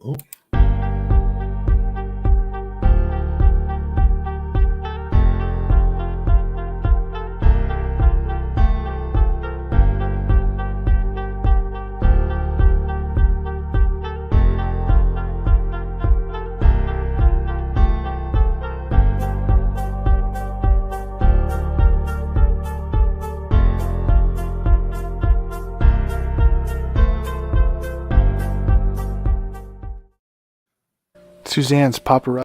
Oh. Suzanne's Paparazzi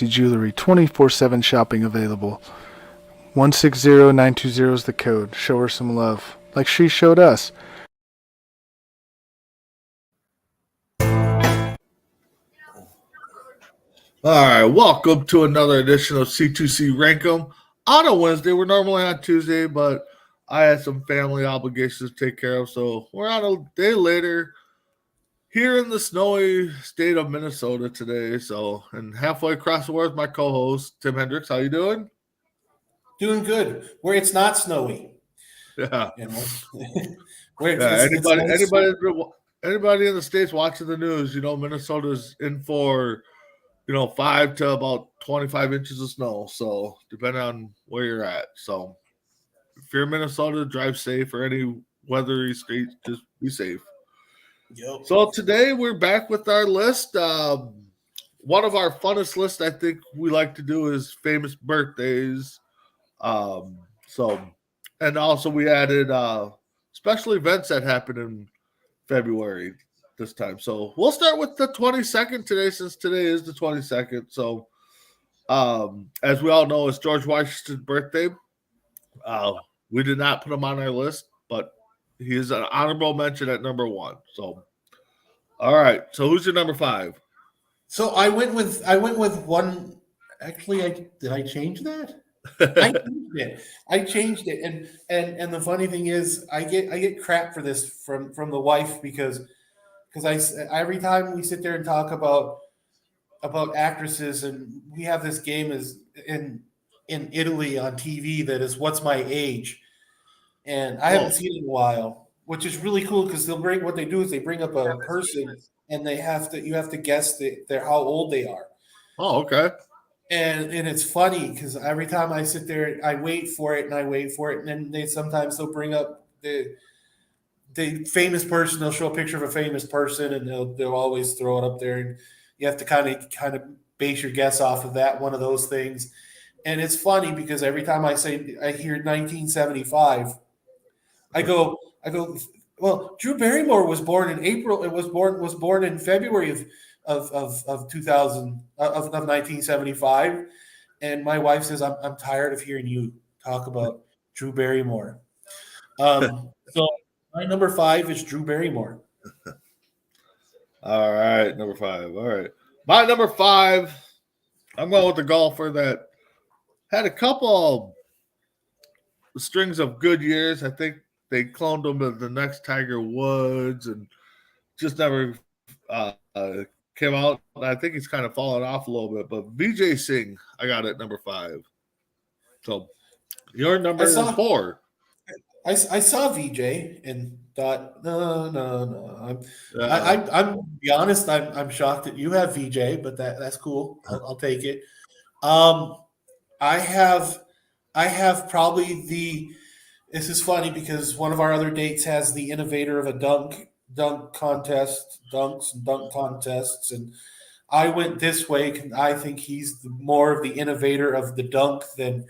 Jewelry, 24/7 shopping available. 160920 is the code. Show her some love, like she showed us. All right, welcome to another edition of C2C Rankem on a Wednesday. We're normally on Tuesday, but I had some family obligations to take care of, so we're on a day later here in the snowy state of Minnesota today. So, and halfway across the world is my co-host Tim Hendricks. How you doing? Doing good. Where it's not snowy. Yeah. You know? Anybody in the States watching the news, Minnesota's in for 5 to about 25 inches of snow. So depending on where you're at. So if you're in Minnesota, drive safe, or any weathery street, just be safe. Yep. So today we're back with our list. One of our funnest lists I think we like to do is famous birthdays. And also we added special events that happened in February this time. So we'll start with the 22nd today, since today is the 22nd. So as we all know, it's George Washington's birthday. We did not put him on our list, but he is an honorable mention at number 1. So all right. So who's your number 5? So I went with one. Actually, did I change that? I changed it, and the funny thing is, I get crap for this from the wife because every time we sit there and talk about actresses, and we have this game is in Italy on TV that is what's my age, and I haven't seen it in a while, which is really cool because what they do is they bring up a person and you have to guess how old they are. Oh, okay. And it's funny because every time I sit there, I wait for it, and then they'll bring up the famous person. They'll show a picture of a famous person, and they'll always throw it up there, and you have to kind of base your guess off of that, one of those things. And it's funny because every time I hear 1975, I go, well, Drew Barrymore was born in April. It was born in February of 1975, and my wife says I'm tired of hearing you talk about Drew Barrymore. So my number 5 is Drew Barrymore. All right, number 5. All right, my number 5. I'm going with the golfer that had a couple strings of good years. I think they cloned him as the next Tiger Woods, and just never came out. I think he's kind of fallen off a little bit, but Vijay Singh, I got it number 5. So your number 4. I saw VJ and thought, no. I'm to be honest. I'm shocked that you have VJ, but that's cool. I'll take it. I have probably this is funny because one of our other dates has the innovator of a dunk contest, dunks and dunk contests, and I went this way. I think he's more of the innovator of the dunk than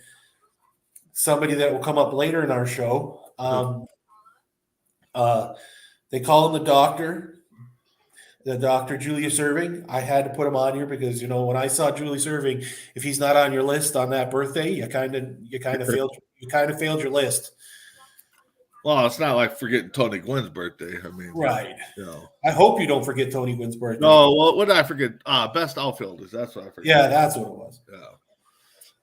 somebody that will come up later in our show. They call him the Dr. Julius Erving. I had to put him on here because when I saw Julius Erving, if he's not on your list on that birthday, you kind of failed your list. Well, it's not like forgetting Tony Gwynn's birthday. I mean, right. I hope you don't forget Tony Gwynn's birthday. No, what did I forget? Best outfielders. That's what I forget. Yeah, that's what it was. Yeah.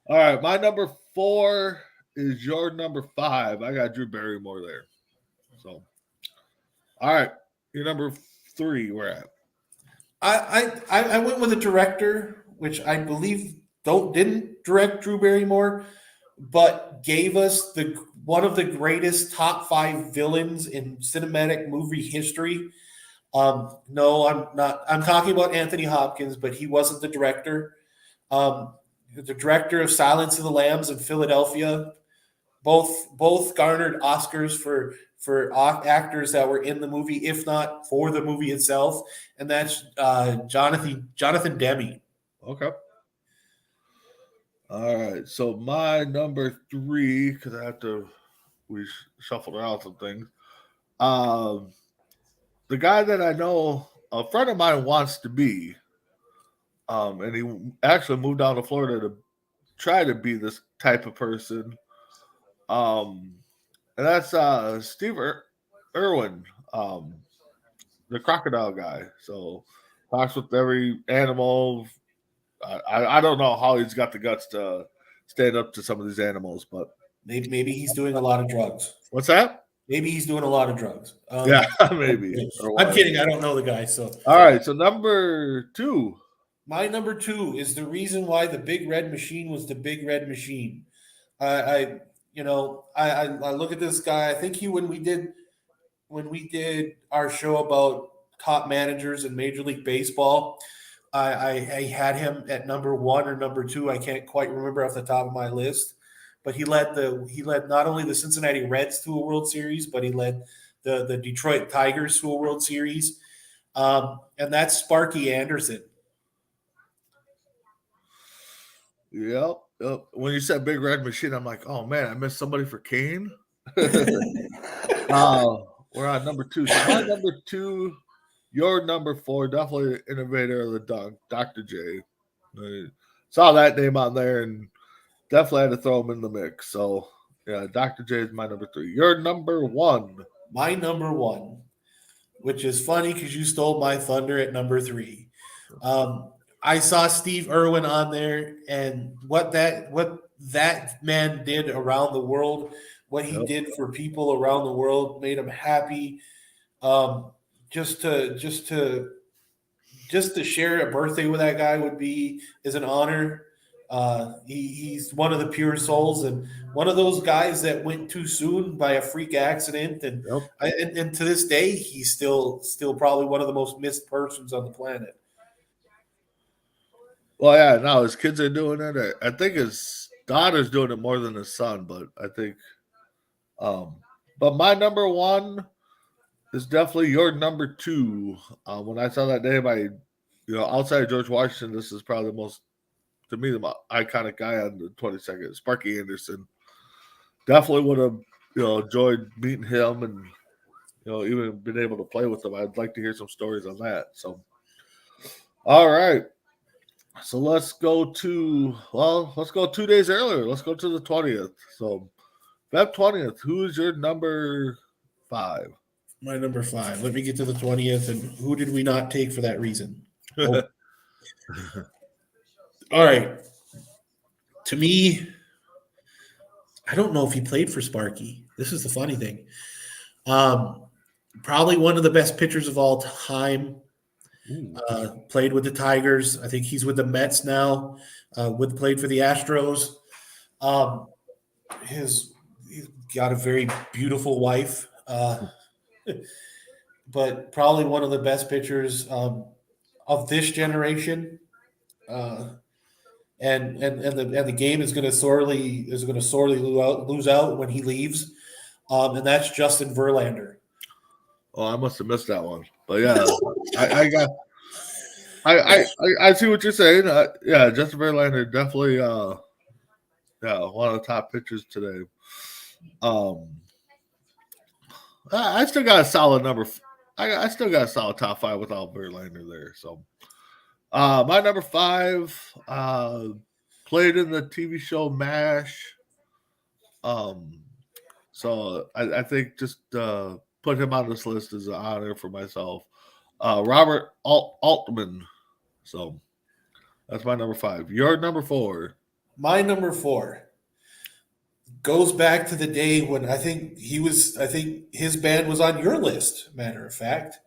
All right, my number 4 is your number 5. I got Drew Barrymore there. So, all right, your number 3. Where at? I went with a director, which I believe didn't direct Drew Barrymore, but gave us one of the greatest top 5 villains in cinematic movie history. No, I'm not. I'm talking about Anthony Hopkins, but he wasn't the director. The director of Silence of the Lambs in Philadelphia. Both garnered Oscars for actors that were in the movie, if not for the movie itself, and that's Jonathan Demme. Okay. All right. So my number 3, because we shuffled around some things. Um, the guy that I know a friend of mine wants to be, and he actually moved down to Florida to try to be this type of person. Um, and that's Steve Irwin, um, the crocodile guy. So talks with every animal. I don't know how he's got the guts to stand up to some of these animals, but Maybe he's doing a lot of drugs. what's that? Maybe he's doing a lot of drugs. Yeah, maybe. I'm kidding. I don't know the guy. So All right. So number 2. my number 2 is the reason why the Big Red Machine was the Big Red Machine. I I look at this guy. I think when we did our show about top managers in Major League Baseball, I had him at number 1 or number 2. I can't quite remember off the top of my list, but he led not only the Cincinnati Reds to a World Series, but he led the Detroit Tigers to a World Series, and that's Sparky Anderson. Yep. When you said Big Red Machine, I'm like, oh man, I missed somebody for Kane. We're on number 2. So my number 2, your number 4, definitely innovator of the dunk, Dr. J. I saw that name on there and definitely had to throw him in the mix. So yeah, Dr. J is my number 3. Your number 1. My number 1, which is funny because you stole my thunder at number 3. I saw Steve Irwin on there, and what that man did around the world, what he did for people around the world, made him happy. Just to share a birthday with that guy is an honor. He's one of the pure souls and one of those guys that went too soon by a freak accident, and and to this day he's still probably one of the most missed persons on the planet. Well, yeah, no, his kids are doing it. I think his daughter's doing it more than his son, but I think but my number 1 is definitely your number 2. When I saw that name, outside of George Washington, this is probably the most, to me, the iconic guy on the 22nd, Sparky Anderson. Definitely would have, enjoyed meeting him and, even been able to play with him. I'd like to hear some stories on that. So, all right. So let's go 2 days earlier. Let's go to the 20th. So, Feb 20th, who is your number 5? My number 5. Let me get to the 20th. And who did we not take for that reason? Oh. All right. To me, I don't know if he played for Sparky. This is the funny thing. Probably one of the best pitchers of all time. Played with the Tigers. I think he's with the Mets now. Played for the Astros. He's got a very beautiful wife. But probably one of the best pitchers of this generation, and the game is going to sorely lose out when he leaves, and that's Justin Verlander. Oh, I must have missed that one, but yeah, I see what you're saying. Yeah, Justin Verlander definitely, one of the top pitchers today. I still got a solid number. I still got a solid top 5 without Verlander there. So, my number 5 played in the TV show MASH. So I think just put him on this list is an honor for myself. Robert Altman. So that's my number 5. Your number 4. My number 4 goes back to the day when I think his band was on your list, matter of fact.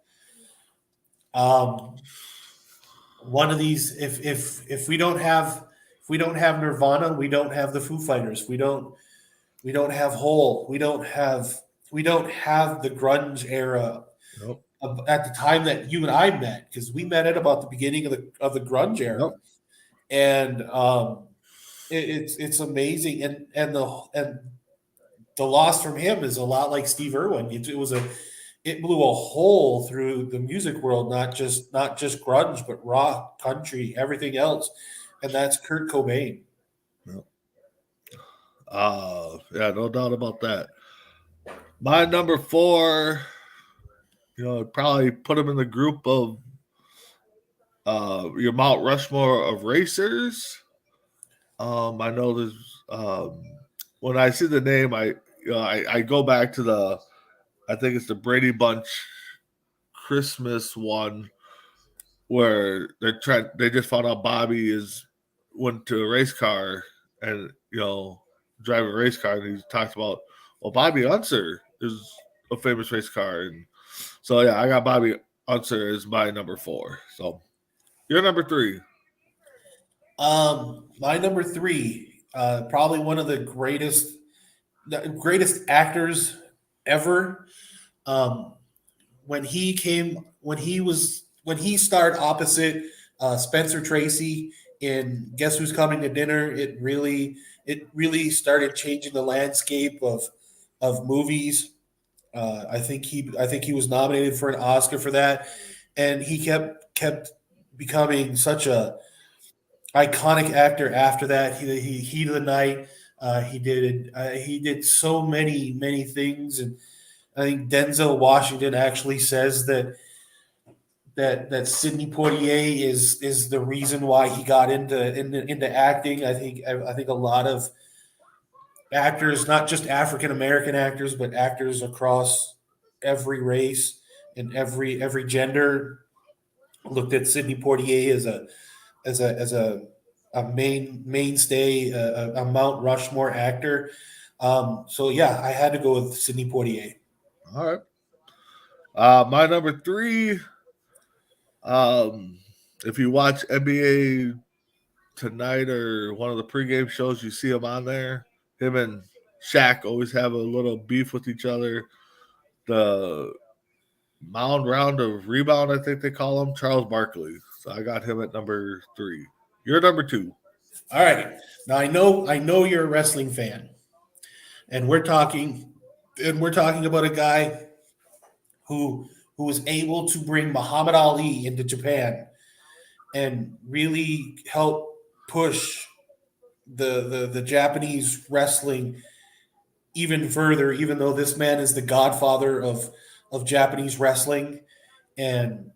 One of these, if we don't have Nirvana, we don't have the Foo Fighters. We don't have Hole. We don't have the grunge era. Nope. at the time that you and I met, because we met at about the beginning of the grunge era, Yep. and it's amazing, and the loss from him is a lot like Steve Irwin. It blew a hole through the music world, not just grunge, but rock, country, everything else, and that's Kurt Cobain. Yep. Yeah, no doubt about that. My number 4, probably put him in the group of your Mount Rushmore of racers. I know there's when I see the name, I go back to I think it's the Brady Bunch Christmas one where they just found out Bobby went to a race car and drive a race car, and he talks about, well, Bobby Unser is a famous race car, and so yeah, I got Bobby Unser as my number 4. So you're number 3. My number 3, probably one of the greatest actors ever. When he starred opposite Spencer Tracy in Guess Who's Coming to Dinner, it really started changing the landscape of movies. I think he was nominated for an Oscar for that, and he kept becoming such a iconic actor after that. He Heat of the Night. He did so many things, and I think Denzel Washington actually says that Sidney Poitier is the reason why he got into acting. I think a lot of actors, not just African American actors, but actors across every race and every gender, looked at Sidney Poitier as a mainstay, a Mount Rushmore actor. So yeah, I had to go with Sidney Poitier. All right. My number 3. If you watch NBA Tonight or one of the pregame shows, you see him on there. Him and Shaq always have a little beef with each other. The mound round of rebound, I think they call him, Charles Barkley. So I got him at number 3. You're number 2. All right. Now I know you're a wrestling fan, and we're talking about a guy who was able to bring Muhammad Ali into Japan and really help push the Japanese wrestling even further, even though this man is the godfather of Japanese wrestling. And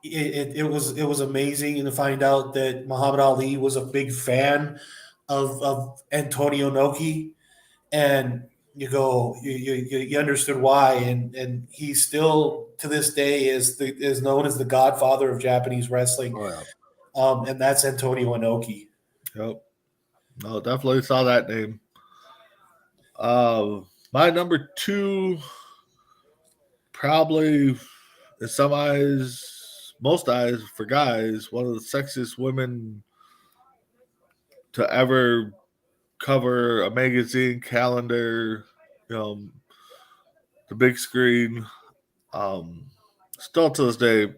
it was amazing to find out that Muhammad Ali was a big fan of Antonio Inoki, and you understood why, and he still to this day is known as the godfather of Japanese wrestling. Oh, yeah. And that's Antonio Inoki. Yep. No, definitely saw that name. My number 2, probably in some eyes, most eyes for guys, one of the sexiest women to ever cover a magazine, calendar, the big screen. Still to this day,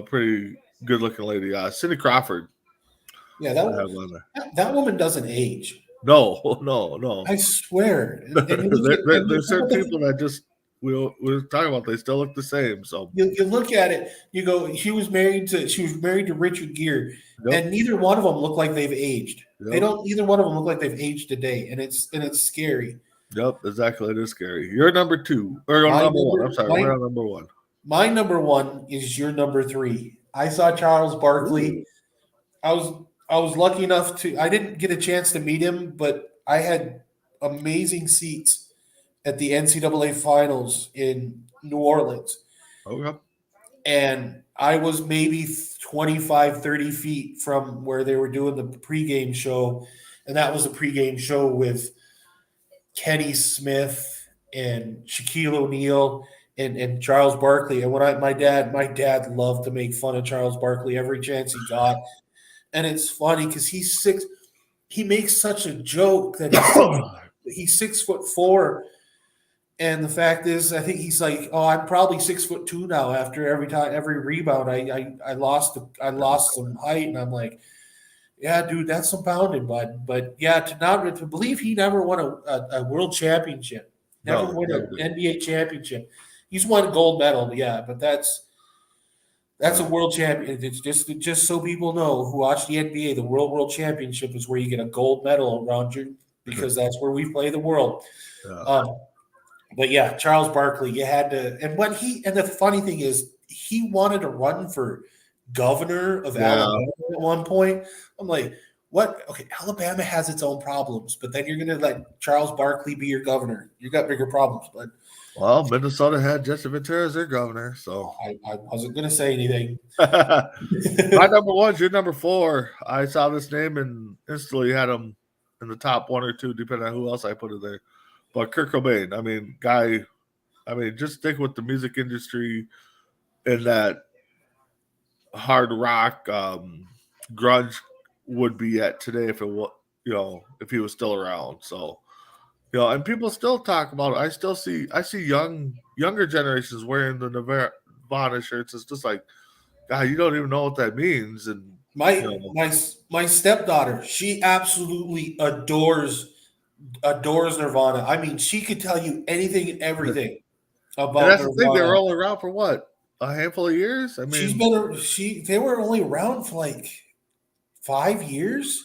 pretty good looking lady. Cindy Crawford. Yeah, that woman doesn't age. No, no. I swear. There's certain people that just we're talking about. They still look the same. So you look at it, you go. She was married to Richard Gere, Yep. and neither one of them look like they've aged. Yep. They don't. Either one of them look like they've aged today, and it's scary. Yep, exactly. It is scary. You're number 2 or number 1. I'm sorry, we're on number 1. My number 1 is your number 3. I saw Charles Barkley. Ooh. I was lucky enough to. I didn't get a chance to meet him, but I had amazing seats at the NCAA finals in New Orleans. Okay. And I was maybe 25, 30 feet from where they were doing the pregame show. And that was a pregame show with Kenny Smith and Shaquille O'Neal and Charles Barkley. And my dad loved to make fun of Charles Barkley every chance he got. And it's funny because he makes such a joke that he's 6'4", And the fact is, I think he's like, oh, I'm probably 6'2" now. After every rebound, I lost some height, and I'm like, yeah, dude, that's some pounding, bud. But yeah, to believe he never won a world championship, never No, won never an did. NBA championship. He's won gold medal, yeah, but that's a Yeah. world champion. It's just so people know who watch the NBA, the world championship is where you get a gold medal around you because that's where we play the world. Yeah. Um, but yeah, Charles Barkley, you had to, and the funny thing is, he wanted to run for governor of Yeah. Alabama at one point. I'm like, what? Okay, Alabama has its own problems, but then you're going to let Charles Barkley be your governor. You got bigger problems, but Well, Minnesota had Jesse Ventura as their governor, so. I wasn't going to say anything. My number one's your number four. I saw this name and instantly had him in the top one or two, depending on who else I put in there. But Kurt Cobain, I mean, just stick with the music industry and that hard rock grunge would be at today if it was, if he was still around. So, and people still talk about it. I see younger generations wearing the Nirvana shirts. It's just like, God, you don't even know what that means. And My my stepdaughter, she absolutely adores Nirvana. I mean, she could tell you anything and everything and about that's the thing. They were Nirvana. only around for what, a handful of years. I She's mean, been they were only around for like 5 years,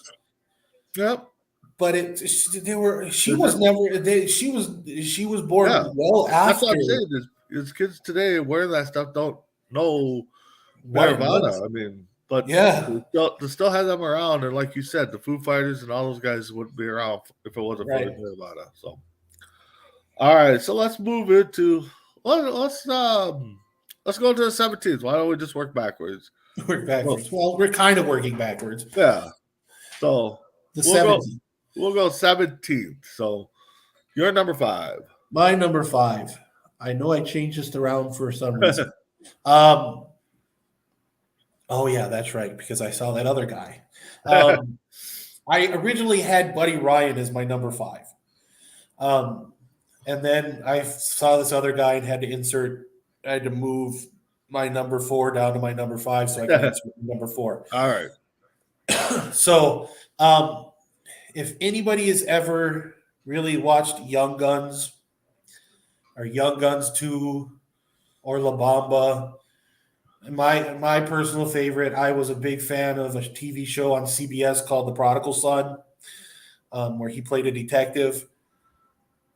yep, but they were she was that's- never she was yeah. born well That's what after I'm saying. Is kids today wearing that stuff don't know what it was. Nirvana. I mean, but Yeah, to still have them around, and like you said, the Foo Fighters and all those guys wouldn't be around if it wasn't for right. Nirvana. So, all right, so let's move into let's go to the 17th. Why don't we just work backwards? We're Well, backwards. Well, we're kind of working backwards. yeah. So The we'll go 17th. we'll go 17th. So you're number 5. My number 5. I know I changed this around for some reason. Um, oh yeah, that's right, because I saw that other guy. I originally had Buddy Ryan as my number 5. And then I saw this other guy and I had to move my number 4 down to my number 5 so I could insert number 4. All right. So, if anybody has ever really watched Young Guns or Young Guns 2 or La Bamba, my personal favorite, I was a big fan of a TV show on CBS called The Prodigal Son, where he played a detective.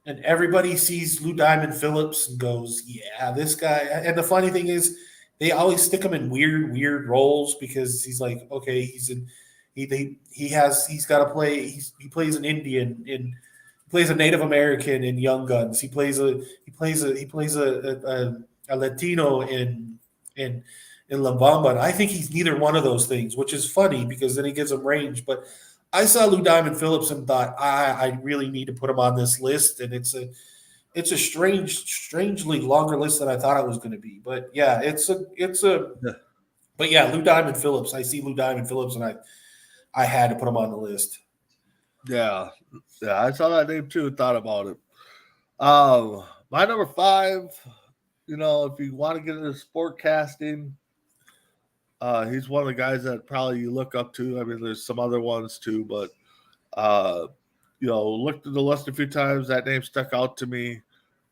And everybody sees Lou Diamond Phillips and goes, "Yeah, this guy." And the funny thing is, they always stick him in weird roles because he's like, okay, he's got to play. He plays an Indian he plays a Native American in Young Guns. He plays a Latino in La Bamba. And I think he's neither one of those things, which is funny because then he gives him range. But I saw Lou Diamond Phillips and thought I really need to put him on this list, and it's a strangely longer list than I thought it was going to be. But yeah, but yeah, Lou Diamond Phillips. I see Lou Diamond Phillips, and I had to put him on the list. Yeah. I saw that name too and thought about it. My number 5, if you want to get into sport casting, he's one of the guys that probably you look up to. I mean, there's some other ones too, but looked at the list a few times. That name stuck out to me.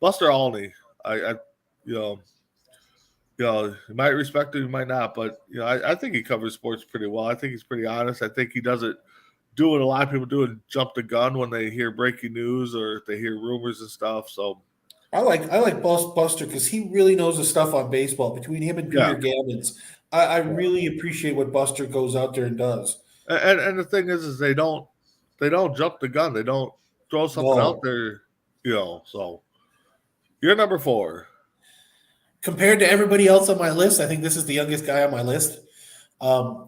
Buster Olney. I you might respect him, you might not, but I think he covers sports pretty well. I think he's pretty honest. I think he doesn't do what a lot of people do and jump the gun when they hear breaking news or if they hear rumors and stuff. So I like Buster because he really knows the stuff on baseball. Between him and Peter Gammons, I really appreciate what Buster goes out there and does. And the thing is they don't jump the gun. They don't throw something out there, So you're number 4. Compared to everybody else on my list, I think this is the youngest guy on my list,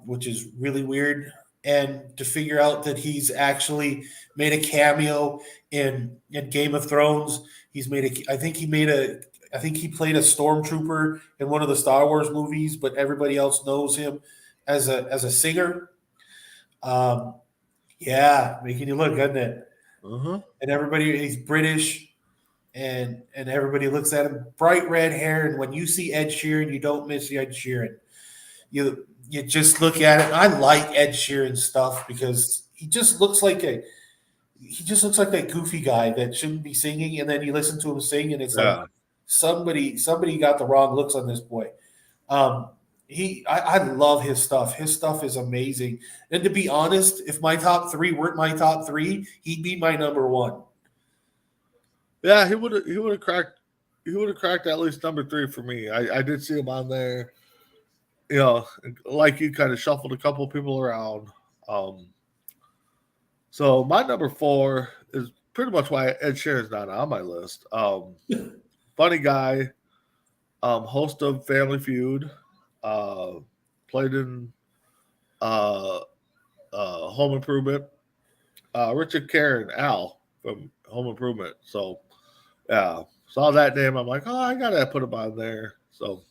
which is really weird. And to figure out that he's actually made a cameo in Game of Thrones, I think he played a stormtrooper in one of the Star Wars movies, but everybody else knows him as a singer. Yeah, making you look, doesn't it? Uh-huh. And he's British. and everybody looks at him, bright red hair, and when you see Ed Sheeran, you don't miss Ed Sheeran. You just look at it. And I like Ed Sheeran stuff because he just looks like that goofy guy that shouldn't be singing, and then you listen to him sing, and it's like Yeah. somebody got the wrong looks on this boy. I love his stuff. His stuff is amazing. And to be honest, if my top three weren't my top three, he'd be my number one. Yeah, he would have cracked at least number 3 for me. I did see him on there. You know, like you kind of shuffled a couple people around. So my number 4 is pretty much why Ed Sheeran's not on my list. Funny guy, host of Family Feud, played in Home Improvement. Richard Karen, Al from Home Improvement. So, yeah, saw that name. I'm like, oh, I gotta put him on there. So,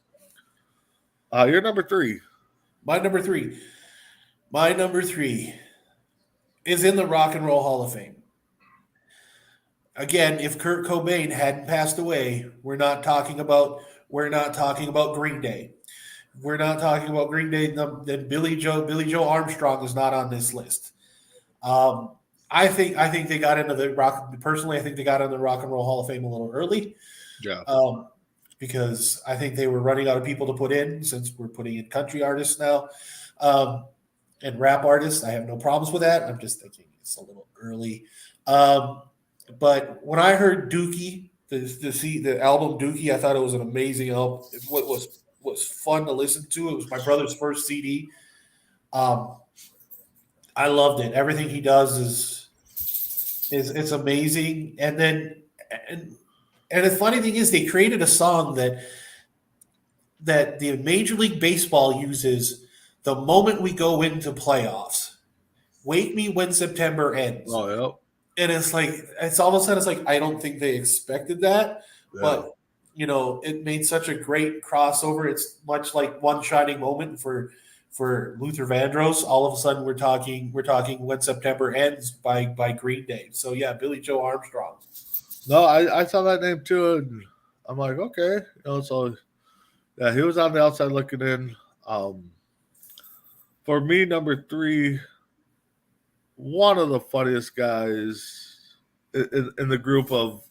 you're number 3. My number three is in the Rock and Roll Hall of Fame. Again, if Kurt Cobain hadn't passed away, we're not talking about Green Day. We're not talking about Green Day. Then Billy Joe Armstrong is not on this list. I think they got into the rock. Personally, I think they got into the Rock and Roll Hall of Fame a little early. Yeah. Because I think they were running out of people to put in, since we're putting in country artists now, and rap artists. I have no problems with that. I'm just thinking it's a little early. But when I heard Dookie, the album Dookie, I thought it was an amazing album. What was fun to listen to. It was my brother's first CD. I loved it. Everything he does is amazing. And the funny thing is, they created a song that the Major League Baseball uses the moment we go into playoffs. Wake me when September ends. Oh, yeah. And it's like, it's all of a sudden, it's like, I don't think they expected that, Yeah. but it made such a great crossover. It's much like One Shining Moment for Luther Vandross. All of a sudden, we're talking When September Ends by Green Day. So yeah, Billy Joe Armstrong. No, I saw that name too, and I'm like, okay. So yeah, he was on the outside looking in. For me, number 3, one of the funniest guys in the group of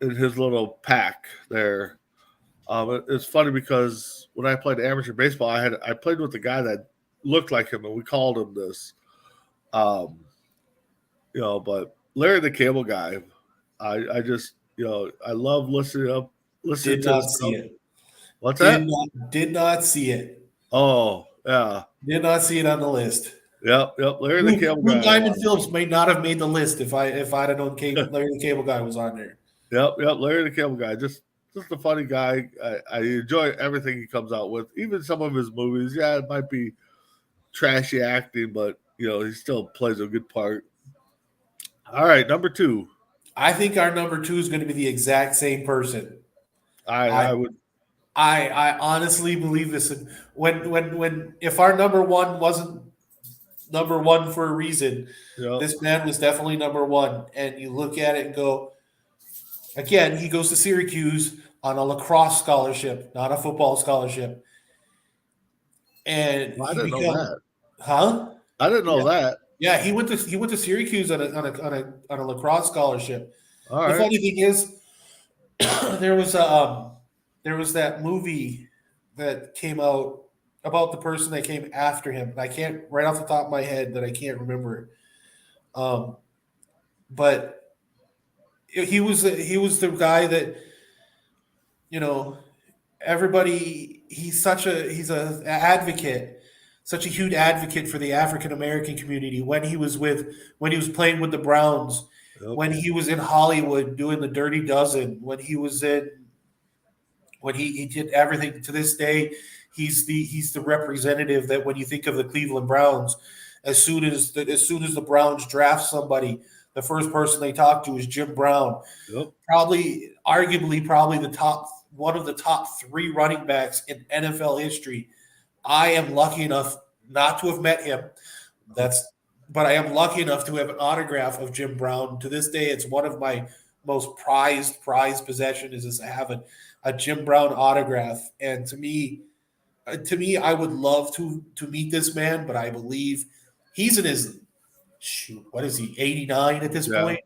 in his little pack there. It's funny because when I played amateur baseball, I played with a guy that looked like him, and we called him this. But Larry the Cable Guy, I just I love listening Did to not his see stuff. it. What's that? Did not see it. Oh, yeah. Did not see it on the list. Yep. Larry the Cable Guy. Diamond Phillips may not have made the list if I'd have known Larry the Cable Guy was on there. Yep. Larry the Cable Guy. Just a funny guy. I enjoy everything he comes out with. Even some of his movies. Yeah, it might be trashy acting, but he still plays a good part. All right, number 2. I think our number 2 is going to be the exact same person. I would. I honestly believe this. When if our number 1 wasn't number 1 for a reason, this man was definitely number 1. And you look at it and go, again, he goes to Syracuse on a lacrosse scholarship, not a football scholarship. And I didn't know that. Huh? I didn't know that. Yeah, he went to Syracuse on a lacrosse scholarship. All right. The funny thing is, there was that movie that came out about the person that came after him. I can't, right off the top of my head, that I can't remember. But he was the guy that everybody. He's an advocate, such a huge advocate for the African American community. When he was playing with the Browns, when he was in Hollywood doing the Dirty Dozen, when he did everything. To this day, he's the representative that when you think of the Cleveland Browns, as soon as the Browns draft somebody, the first person they talk to is Jim Brown. Yep. Arguably one of the top 3 running backs in NFL history. I am lucky enough not to have met him. But I am lucky enough to have an autograph of Jim Brown. To this day, it's one of my most prized possession is to have a Jim Brown autograph. And to me, I would love to meet this man, but I believe he's in his what is he, 89 at this Yeah. point?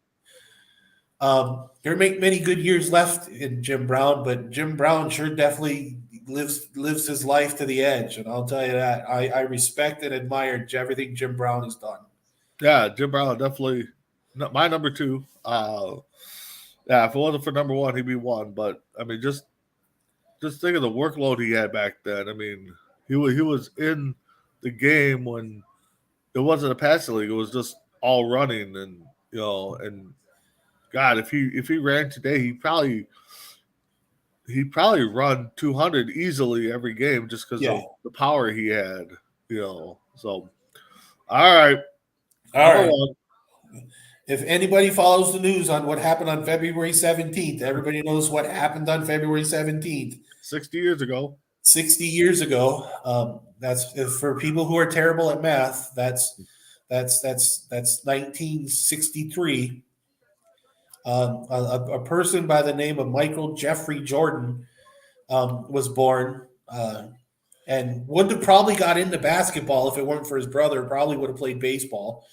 There may many good years left in Jim Brown, but Jim Brown sure definitely lives his life to the edge, and I'll tell you that I respect and admire everything Jim Brown has done. Yeah, Jim Brown definitely my number 2. Yeah, if it wasn't for number 1, he'd be 1. But I mean, just think of the workload he had back then. I mean, he was in the game when it wasn't a passing league; it was just all running, and and God, if he ran today, he probably run 200 easily every game just because Yeah. of the power he had. So all right, All number right. 1. If anybody follows the news on what happened on February 17th, everybody knows what happened on February 17th. 60 years ago. 60 years ago. That's for people who are terrible at math. That's 1963. A person by the name of Michael Jeffrey Jordan was born, and would have probably got into basketball if it weren't for his brother. Probably would have played baseball,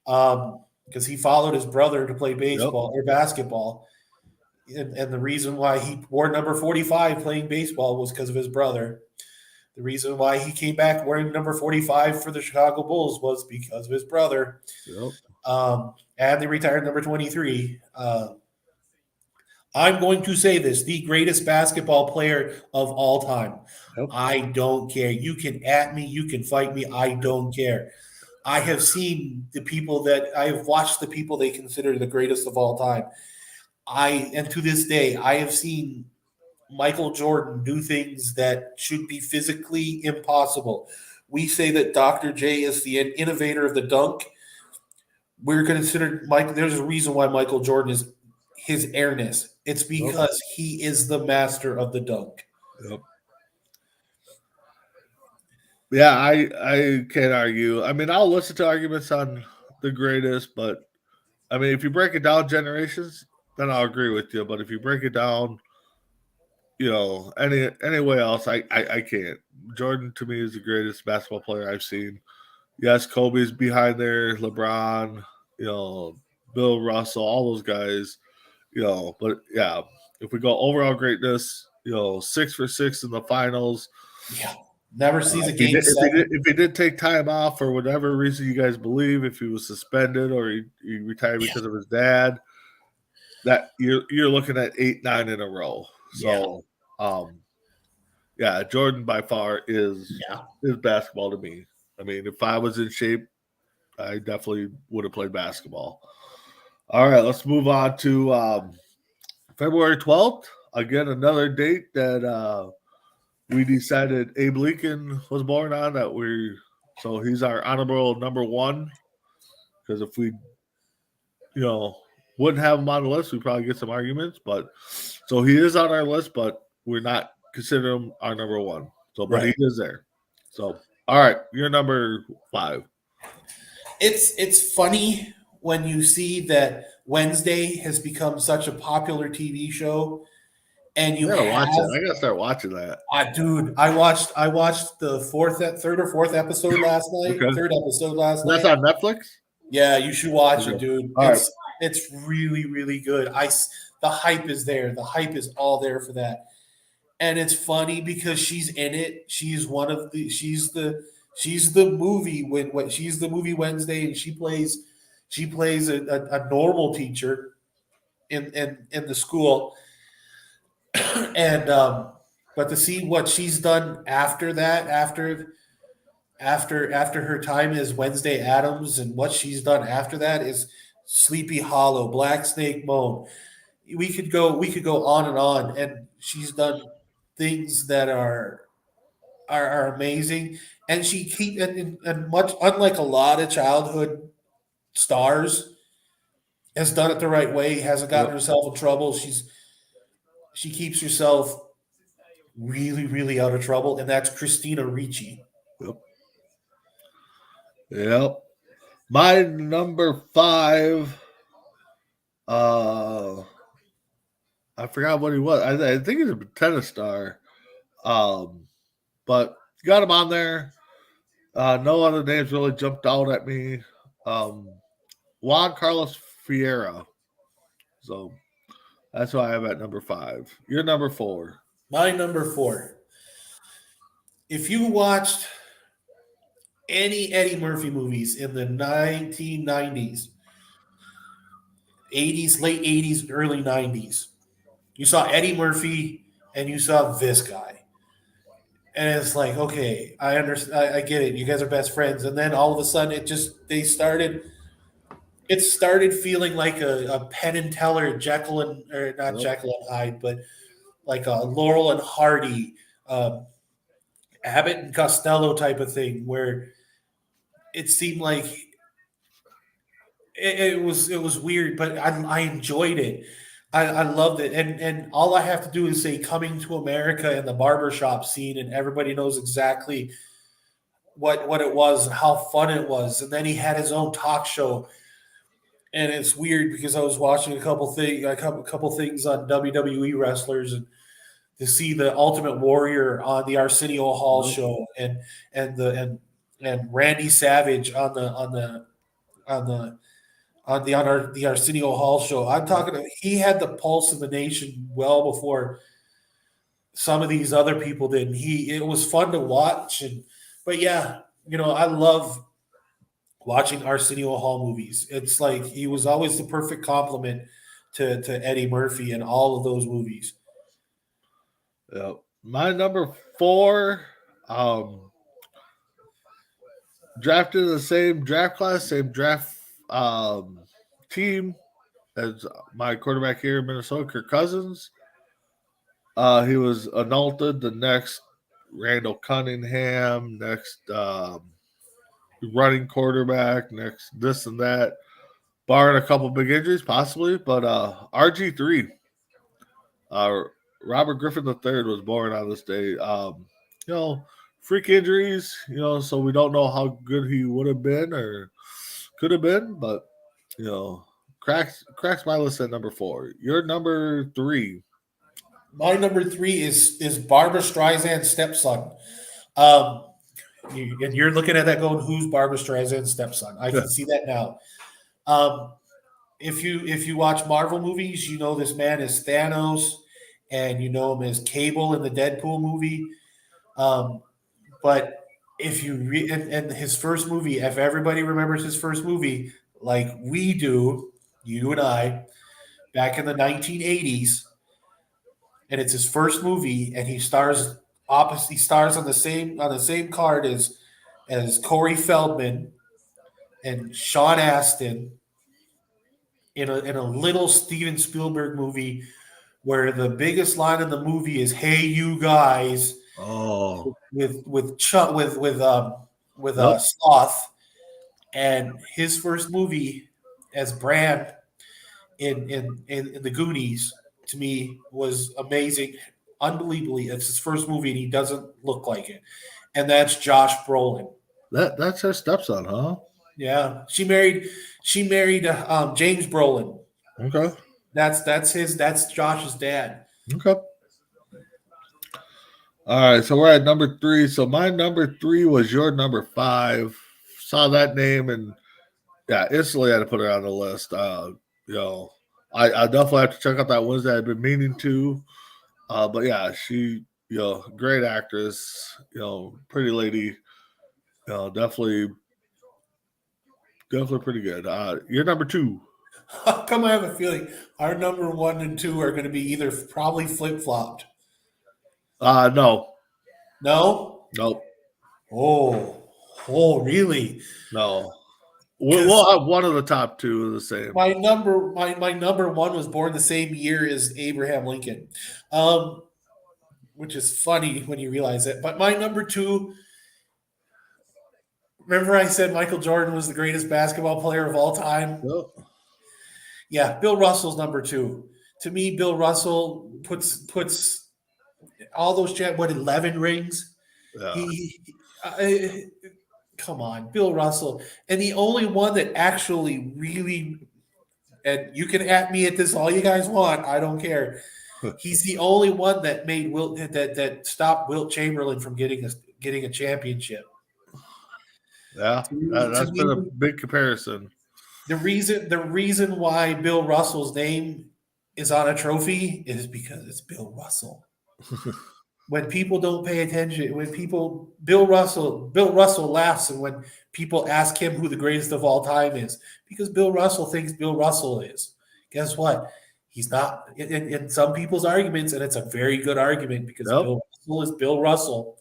because he followed his brother to play baseball or basketball. And the reason why he wore number 45 playing baseball was because of his brother. The reason why he came back wearing number 45 for the Chicago Bulls was because of his brother. Yep. And they retired number 23. I'm going to say this: the greatest basketball player of all time. Yep. I don't care. You can at me, you can fight me. I don't care. I have seen the people that I have watched the people they consider the greatest of all time. And to this day, I have seen Michael Jordan do things that should be physically impossible. We say that Dr. J is the innovator of the dunk. We're considered Mike. There's a reason why Michael Jordan is his airness. It's because he is the master of the dunk. Yep. Yeah, I can't argue. I mean, I'll listen to arguments on the greatest, but I mean, if you break it down generations, then I'll agree with you. But if you break it down, any way else, I can't. Jordan to me is the greatest basketball player I've seen. Yes, Kobe's behind there, LeBron, Bill Russell, all those guys, but yeah, if we go overall greatness, 6 for 6 in the finals. Yeah. Never sees a If game seven. he did take time off for whatever reason you guys believe, if he was suspended or he retired because of his dad, that you're looking at 8, 9 in a row. So, Jordan by far is basketball to me. I mean, if I was in shape, I definitely would have played basketball. All right, let's move on to February 12th. Again, another date that we decided Abe Lincoln was born on. So he's our honorable number 1. Because if we, wouldn't have him on the list, we'd probably get some arguments. But so he is on our list, but we're not considering him our number 1. So, but he is there. So, all right, you're number 5. It's funny when you see that Wednesday has become such a popular TV show, and you watch it. I gotta start watching that. Dude, I watched the third or fourth episode last night. Okay. Third episode last night. That's on Netflix? Yeah, you should watch it, dude. All It's really, really good. The hype is there. The hype is all there for that. And it's funny because she's in it. She's the movie she's the movie Wednesday, and she plays a normal teacher in the school. And but to see what she's done after that, after her time as Wednesday Addams, and what she's done after that is Sleepy Hollow, Black Snake Moan. We could go on, and she's done things that are amazing, and and much unlike a lot of childhood stars, has done it the right way. Hasn't gotten herself in trouble. She keeps herself really, really out of trouble, and that's Christina Ricci. Yep. My number 5 Uh, I forgot what he was. I think he's a tennis star. Um, but got him on there. No other names really jumped out at me. Um, Juan Carlos Fiera. So that's why I have at number 5. You're number 4. My number 4. If you watched any Eddie Murphy movies in the 1990s, 80s, late 80s, early 90s, you saw Eddie Murphy and you saw this guy. And it's like, okay, I understand. I get it. You guys are best friends. And then all of a sudden, it started feeling like a Penn and Teller, Jekyll and, or not Yep. Jekyll and Hyde, but like a Laurel and Hardy, um, Abbott and Costello type of thing, where it seemed like it was weird, but I enjoyed it. I loved it, and all I have to do is say "Coming to America" and the barbershop scene, and everybody knows exactly what it was and how fun it was. And then he had his own talk show, and it's weird because I was watching a couple things on WWE wrestlers, and to see the Ultimate Warrior on the Arsenio Hall Yep. show, and the and Randy Savage on the Arsenio Hall show. I'm talking. He had the pulse of the nation well before some of these other people did. And it was fun to watch, but yeah, I love watching Arsenio Hall movies. It's like he was always the perfect complement to Eddie Murphy in all of those movies. Yep. My number 4. Drafted in the same draft class, same draft team as my quarterback here in Minnesota, Kirk Cousins. He was annulled the next Randall Cunningham, next running quarterback, next this and that, barring a couple big injuries, possibly. But RG3, uh, Robert Griffin III was born on this day. You know, freak injuries, so we don't know how good he would have been or could have been, but cracks my list at number 4. You're number 3. My number 3 is Barbara Streisand's stepson. Um, and you're looking at that going, who's Barbara Streisand's stepson? I can see that now. Um, if you watch Marvel movies, you know this man is Thanos, and you know him as Cable in the Deadpool movie. Um, but if you and his first movie, if everybody remembers his first movie, like we do, you and I, back in the 1980s, and it's his first movie, and he stars opposite. He stars on the same card as Corey Feldman and Sean Astin in a little Steven Spielberg movie where the biggest line in the movie is "Hey, you guys," Oh, with Chuck with yep. Sloth, and his first movie as Brand in the Goonies to me was amazing, unbelievably. It's his first movie and he doesn't look like it, and that's Josh Brolin. That's her stepson, huh? Yeah, she married James Brolin. Okay. That's Josh's dad. Okay. All right, so we're at number 3. So my number 3 was your number 5. Saw that name and yeah, instantly had to put her on the list. You know, I definitely have to check out that Wednesday. I've been meaning to. But yeah, she, great actress, pretty lady, definitely pretty good. You're number 2. How come I have a feeling our number 1 and 2 are going to be either probably flip flopped? No, No. nope, Oh, really? no. Because We'll have one of the top 2 of the same. my number 1 was born the same year as Abraham Lincoln, um, which is funny when you realize it. But my number 2, remember I said Michael Jordan was the greatest basketball player of all time? Yep. Yeah, Bill Russell's number 2. To me, Bill Russell puts all those 11 rings. Yeah. He, come on, Bill Russell, and the only one that actually really and you can at me at this all you guys want. I don't care. He's the only one that made Wilt that stopped Wilt Chamberlain from getting a championship. Yeah, To that's been a me, big comparison. the reason why Bill Russell's name is on a trophy is because it's Bill Russell. When people don't pay attention, when Bill Russell laughs, and when people ask him who the greatest of all time is, because Bill Russell thinks Bill Russell is. Guess what? He's not in some people's arguments, and it's a very good argument because Yep. Bill Russell is Bill Russell.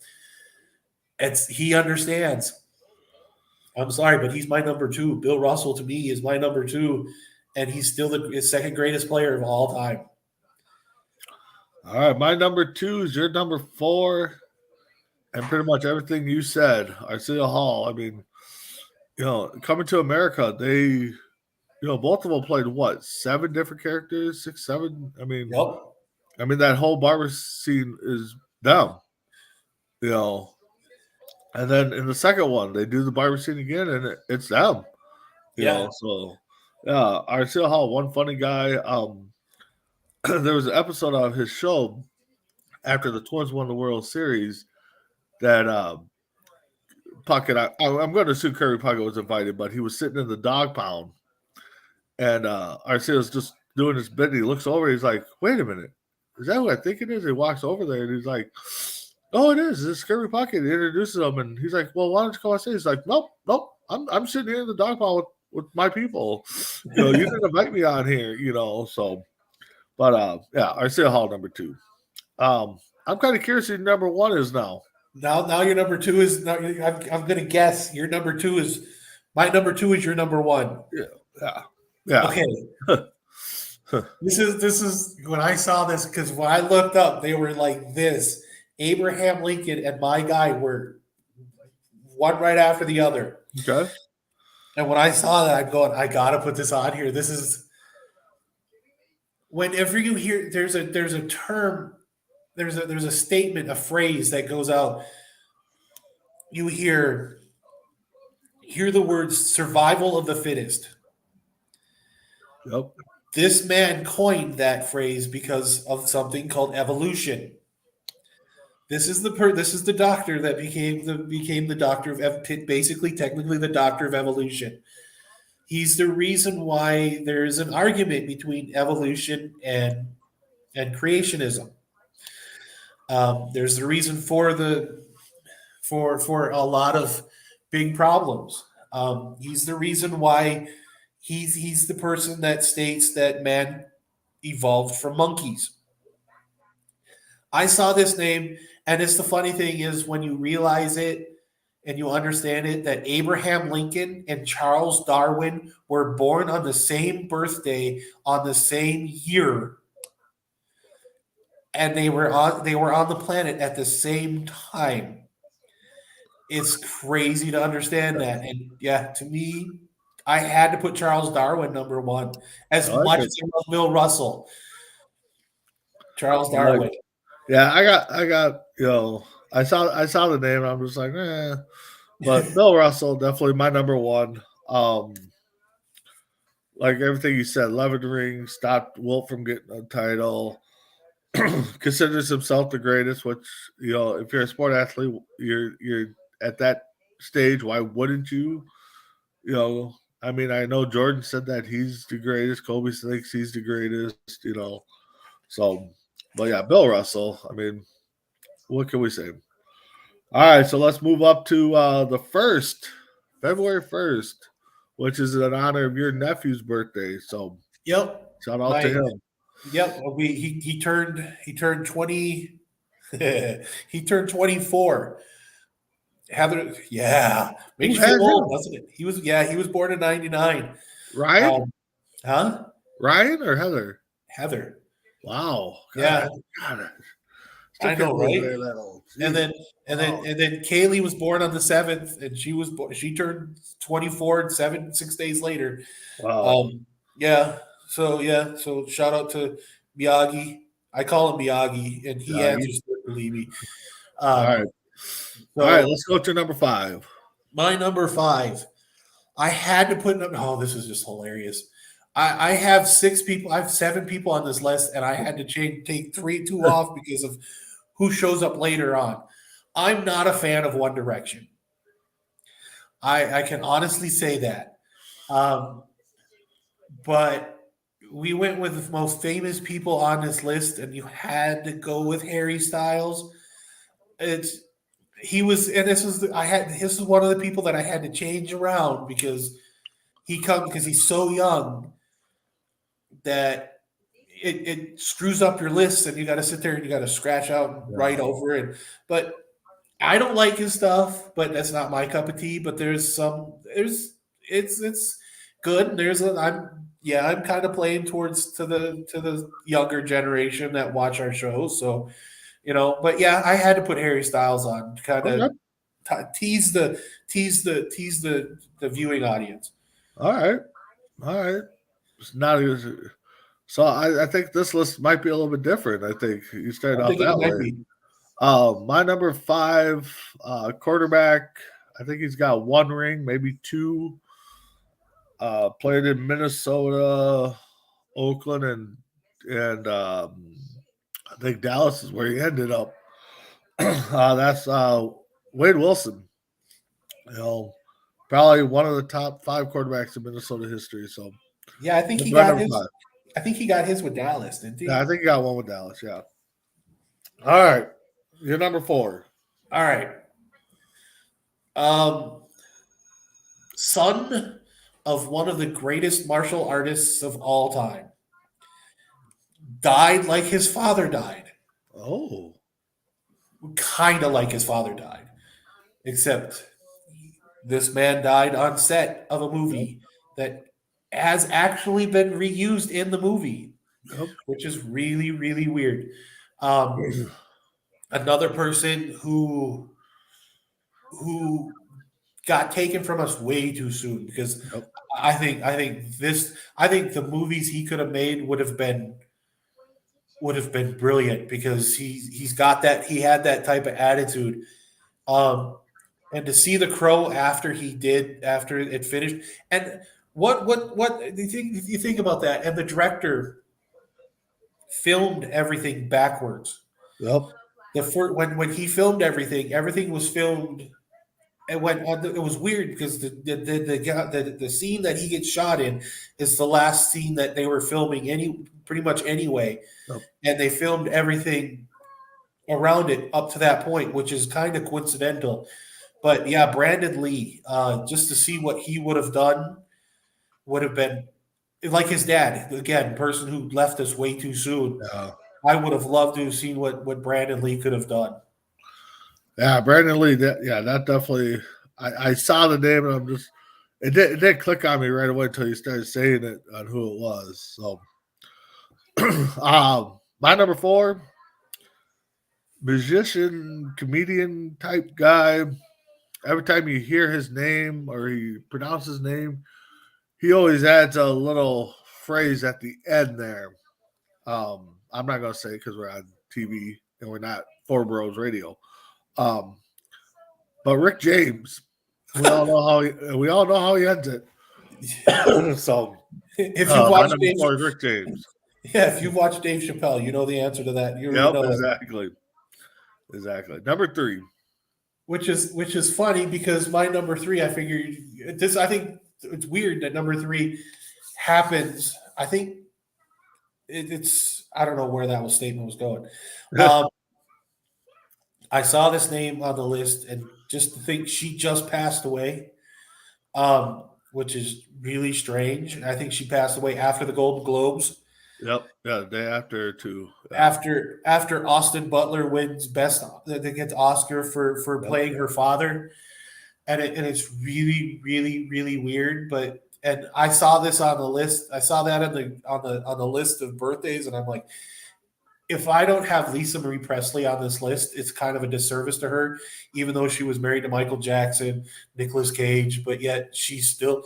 He understands. I'm sorry, but he's my number 2. Bill Russell to me is my number 2, and he's still the second greatest player of all time. All right, my number 2 is your number 4, and pretty much everything you said. Arceo Hall. I mean, coming to America, they, both of them played what, 7 different characters, 6, 7. I mean, Yep. that whole barber scene is them. And then in the second one, they do the barber scene again, and it's them. So yeah, Arceo Hall, one funny guy. There was an episode of his show after the Twins won the World Series that Puckett, I'm going to assume Kirby Puckett was invited, but he was sitting in the dog pound, and Arceo's just doing his bit. And he looks over, he's like, "Wait a minute, is that who I think it is?" He walks over there, and he's like, "Oh, it is. It's Kirby Puckett." He introduces him, and he's like, "Well, why don't you come on stage?" He's like, "Nope. I'm sitting here in the dog pound with my people. You didn't invite me on here. So." But yeah, Arceo Hall number 2. I'm kind of curious who number 1 is now. Now your number 2 is. I'm going to guess your number 2 is my number 2 is your number 1. Yeah. Okay. This is when I saw this, because when I looked up, they were like this. Abraham Lincoln and my guy were one right after the other. Okay. And when I saw that, I'm going, I gotta put this on here. This is. Whenever you hear there's a term, there's a statement, a phrase that goes out, you hear the words survival of the fittest. Yep. This man coined that phrase because of something called evolution. This is the doctor that became the doctor of basically technically the doctor of evolution. He's the reason why there's an argument between evolution and creationism. There's the reason for a lot of big problems. He's the reason why he's the person that states that man evolved from monkeys. I saw this name, and it's the funny thing is when you realize it and you understand it, that Abraham Lincoln and Charles Darwin were born on the same birthday on the same year, and they were on the planet at the same time. It's crazy to understand that, and yeah, to me, I had to put Charles Darwin number 1 as much as I love Bill Russell. Charles Darwin. Yeah, I got. I saw the name. I'm just like, But Bill Russell, definitely my number 1. Like everything you said, 11 rings, stopped Wilt from getting a title, considers himself the greatest, which, if you're a sport athlete, you're at that stage, why wouldn't you? I mean, I know Jordan said that he's the greatest, Kobe thinks he's the greatest, So, but yeah, Bill Russell, I mean, what can we say? All right, so let's move up to the 1st, February 1st, which is in honor of your nephew's birthday. So, yep, shout out to him. Yep, he turned 20. He turned 24. Heather, yeah, makes you feel old, doesn't it? He was born in '99. Ryan? Huh? Ryan or Heather? Heather. Wow. God, God. I know, right? That old. And then Kaylee was born on the 7th, and she turned 24 and 6 days later. Wow. So shout out to Miyagi. I call him Miyagi, and he answers, believe me. All right. All right, let's go to number 5. My number 5. I had to put – oh, this is just hilarious. I have 6 people. I have 7 people on this list, and I had to take two off because of who shows up later on. I'm not a fan of One Direction. I can honestly say that. Um, but we went with the most famous people on this list, and you had to go with Harry Styles. It's he was, and this is one of the people that I had to change around because because he's so young that it screws up your list, and you got to sit there and you got to scratch out and write over it. But I don't like his stuff, but that's not my cup of tea. But it's good. I'm kind of playing towards to the younger generation that watch our shows. So but yeah, I had to put Harry Styles on to kind of Okay. tease the viewing audience. All right. All right. It's not as so I think this list might be a little bit different. I think you started I'm off thinking it that might way. be. My number 5 quarterback, I think he's got one ring, maybe two. Played in Minnesota, Oakland, and I think Dallas is where he ended up. That's Wade Wilson. You know, probably one of the top 5 quarterbacks in Minnesota history. So Yeah, I think that's he my got number his. 5. I think he got his with Dallas, didn't Yeah, I he? think he got one with Dallas. Yeah. All right, you're number 4. All right. Um, son of one of the greatest martial artists of all time, died like his father died. Oh, Kind of like his father died, except this man died on set of a yep, movie that has actually been reused in the movie, yep. which is really, really weird. Um, Another person who got taken from us way too soon because Yep. I think the movies he could have made would have been brilliant because he had that type of attitude. Um, and to see the Crow after it finished, and what do you think about that? And the director filmed everything backwards. Yep. When he filmed everything, everything was filmed. And it was weird because the scene that he gets shot in is the last scene that they were filming pretty much anyway, Yep. and they filmed everything around it up to that point, which is kind of coincidental. But yeah, Brandon Lee, just to see what he would have done would have been like his dad again, person who left us way too soon. Yeah. I would have loved to have seen what Brandon Lee could have done. Yeah, Brandon Lee. That definitely. I saw the name and I'm just. It didn't click on me right away until you started saying it on who it was. So, my number 4, musician, comedian type guy. Every time you hear his name or he pronounces his name, he always adds a little phrase at the end there. I'm not gonna say because we're on TV and we're not Four Bros Radio. Um, but Rick James, we all know how he ends it. So If you my watch number Dave, 4 is Rick James. yeah, if you watch Dave Chappelle, you know the answer to that. You already Yep, know it. exactly. Number 3. Which is funny because my number 3, I figured this. I think it's weird that number 3 happens. I think it's. I don't know where that statement was going. Um, I saw this name on the list, and just to think she just passed away, which is really strange. I think she passed away after the Golden Globes, Yep, yeah, the day after too. after Austin Butler wins best, that gets Oscar for Yep. playing her father, and it's really, really, really weird. And I saw this on the list. I saw that on the list of birthdays, and I'm like, if I don't have Lisa Marie Presley on this list, it's kind of a disservice to her, even though she was married to Michael Jackson, Nicolas Cage, but yet she's still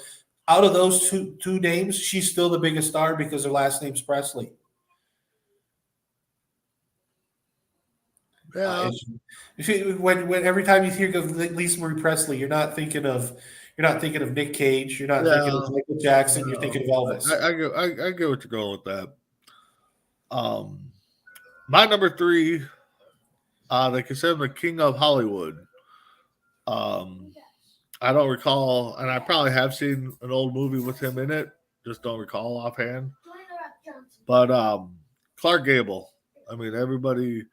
out of those two names, she's still the biggest star because her last name's Presley. Yeah. When every time you hear of Lisa Marie Presley, you're not thinking of not thinking of Nick Cage. You're not thinking of Yeah. Michael Jackson. You're thinking of Elvis. I get what you're going with that. My number 3, they consider him the king of Hollywood. I don't recall, and I probably have seen an old movie with him in it. Just don't recall offhand. But Clark Gable. I mean, everybody.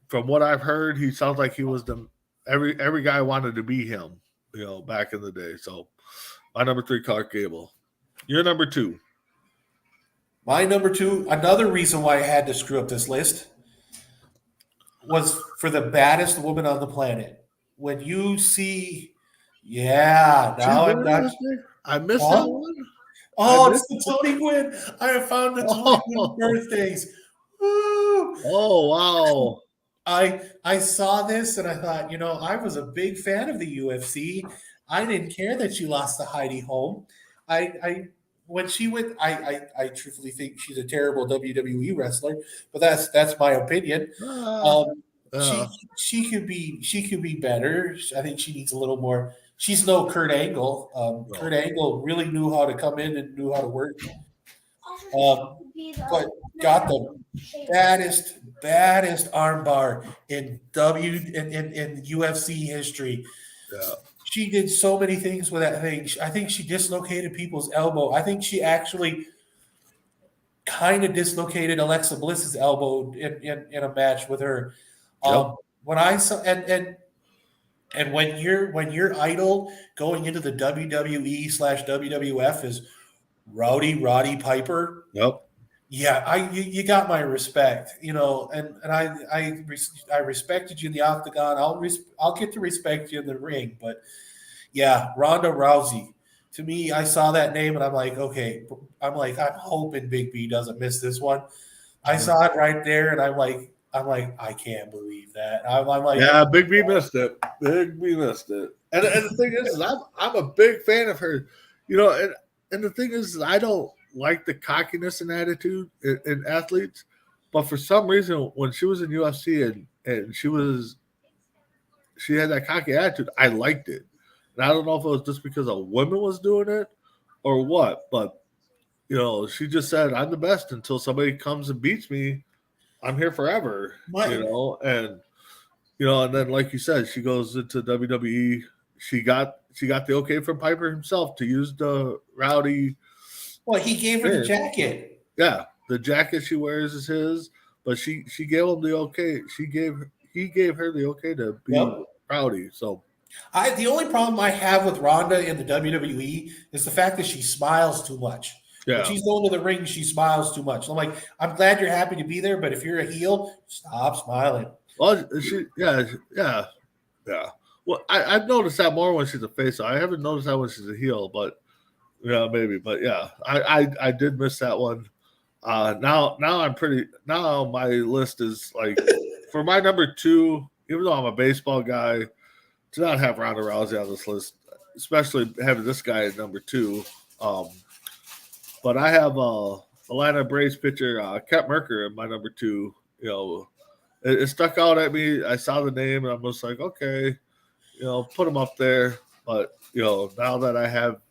From what I've heard, he sounds like he was every guy wanted to be him. Back in the day. So my number 3, Clark Gable. Your number 2. My number 2, another reason why I had to screw up this list was for the baddest woman on the planet. When you see, now I'm not. I missed Huh? that one. Oh, it's the Tony Gwynn. I have found the Tony Gwynn Oh. birthdays. Woo! Oh wow! I saw this and I thought, I was a big fan of the UFC. I didn't care that she lost to Heidi Holm. I when she went, I truthfully think she's a terrible WWE wrestler, but that's my opinion. She could be better. I think she needs a little more. She's no Kurt Angle. Kurt Angle really knew how to come in and knew how to work. But got the baddest armbar in UFC history. Yeah. She did so many things with that thing. I think she dislocated people's elbow. I think she actually kind of dislocated Alexa Bliss's elbow in a match with her. Yep. When I saw and when your idol going into the WWE/WWF is Roddy Piper. Yep. Yeah, you got my respect, and I respected you in the octagon. I'll get to respect you in the ring, but yeah, Ronda Rousey. To me, I saw that name and I'm like, okay, I'm hoping Big B doesn't miss this one. I saw it right there and I'm like, I can't believe that. I'm like, yeah, Big B missed it. Big B missed it. And the thing is I'm a big fan of her, and the thing is I don't like the cockiness and attitude in athletes, but for some reason when she was in UFC and she had that cocky attitude, I liked it. And I don't know if it was just because a woman was doing it or what, but she just said, I'm the best until somebody comes and beats me. I'm here forever. And then like you said, she goes into WWE. She got the okay from Piper himself to use the Rowdy. Well, he gave her the jacket. Yeah, the jacket she wears is his, but she gave him the okay. He gave her the okay to be Rowdy. So the only problem I have with Ronda in the WWE is the fact that she smiles too much. Yeah. When she's going to the ring, she smiles too much. I'm like, I'm glad you're happy to be there, but if you're a heel, stop smiling. Well, yeah. Well, I've noticed that more when she's a face. I haven't noticed that when she's a heel, but yeah, maybe. But yeah, I did miss that one. Now my list is like for my number 2, even though I'm a baseball guy, to not have Ronda Rousey on this list, especially having this guy at number 2. But I have Atlanta Braves pitcher Kent Mercker in my number 2. It stuck out at me. I saw the name and I'm just like, okay, put him up there. But now that I have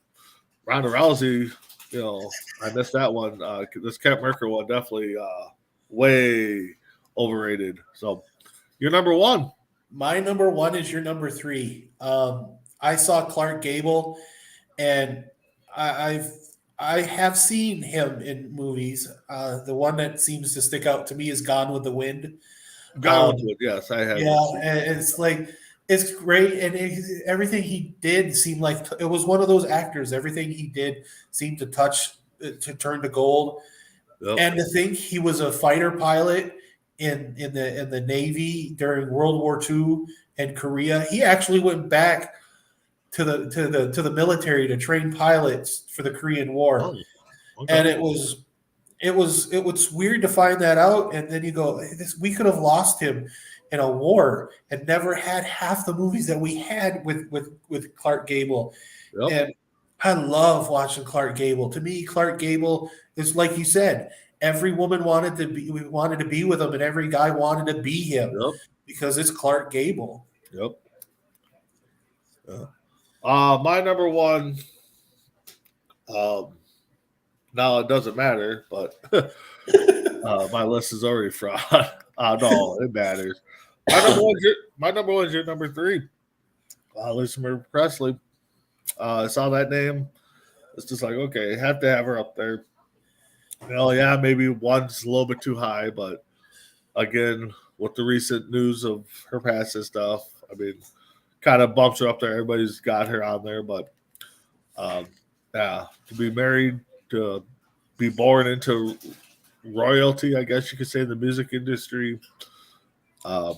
Ronda Rousey, I missed that one. This Kent Mercker one definitely way overrated. So you're number 1. My number 1 is your number 3. I saw Clark Gable, and I have seen him in movies. The one that seems to stick out to me is Gone with the Wind. Gone with the Wind, yes, I have. Yeah, and it's like it's great, and everything he did seemed like it was one of those actors. Everything he did seemed to turn to gold. Yep. And to think he was a fighter pilot in the Navy during World War II and Korea. He actually went back to the military to train pilots for the Korean War. Oh, okay. And it was weird to find that out. And then you go, we could have lost him in a war and never had half the movies that we had with Clark Gable. Yep. And I love watching Clark Gable. To me, Clark Gable is like you said. Every woman wanted to be with him, and every guy wanted to be him because it's Clark Gable. Yep. My number one. Um, now it doesn't matter, but my list is already fraud. No, it matters. My number one is your number three. Elizabeth Presley. I saw that name. It's just like, okay, have to have her up there. Yeah, maybe one's a little bit too high, but again, with the recent news of her past and stuff, I mean, kind of bumps her up there. Everybody's got her on there, but um, yeah, to be married, to be born into royalty, I guess you could say, in the music industry. Um,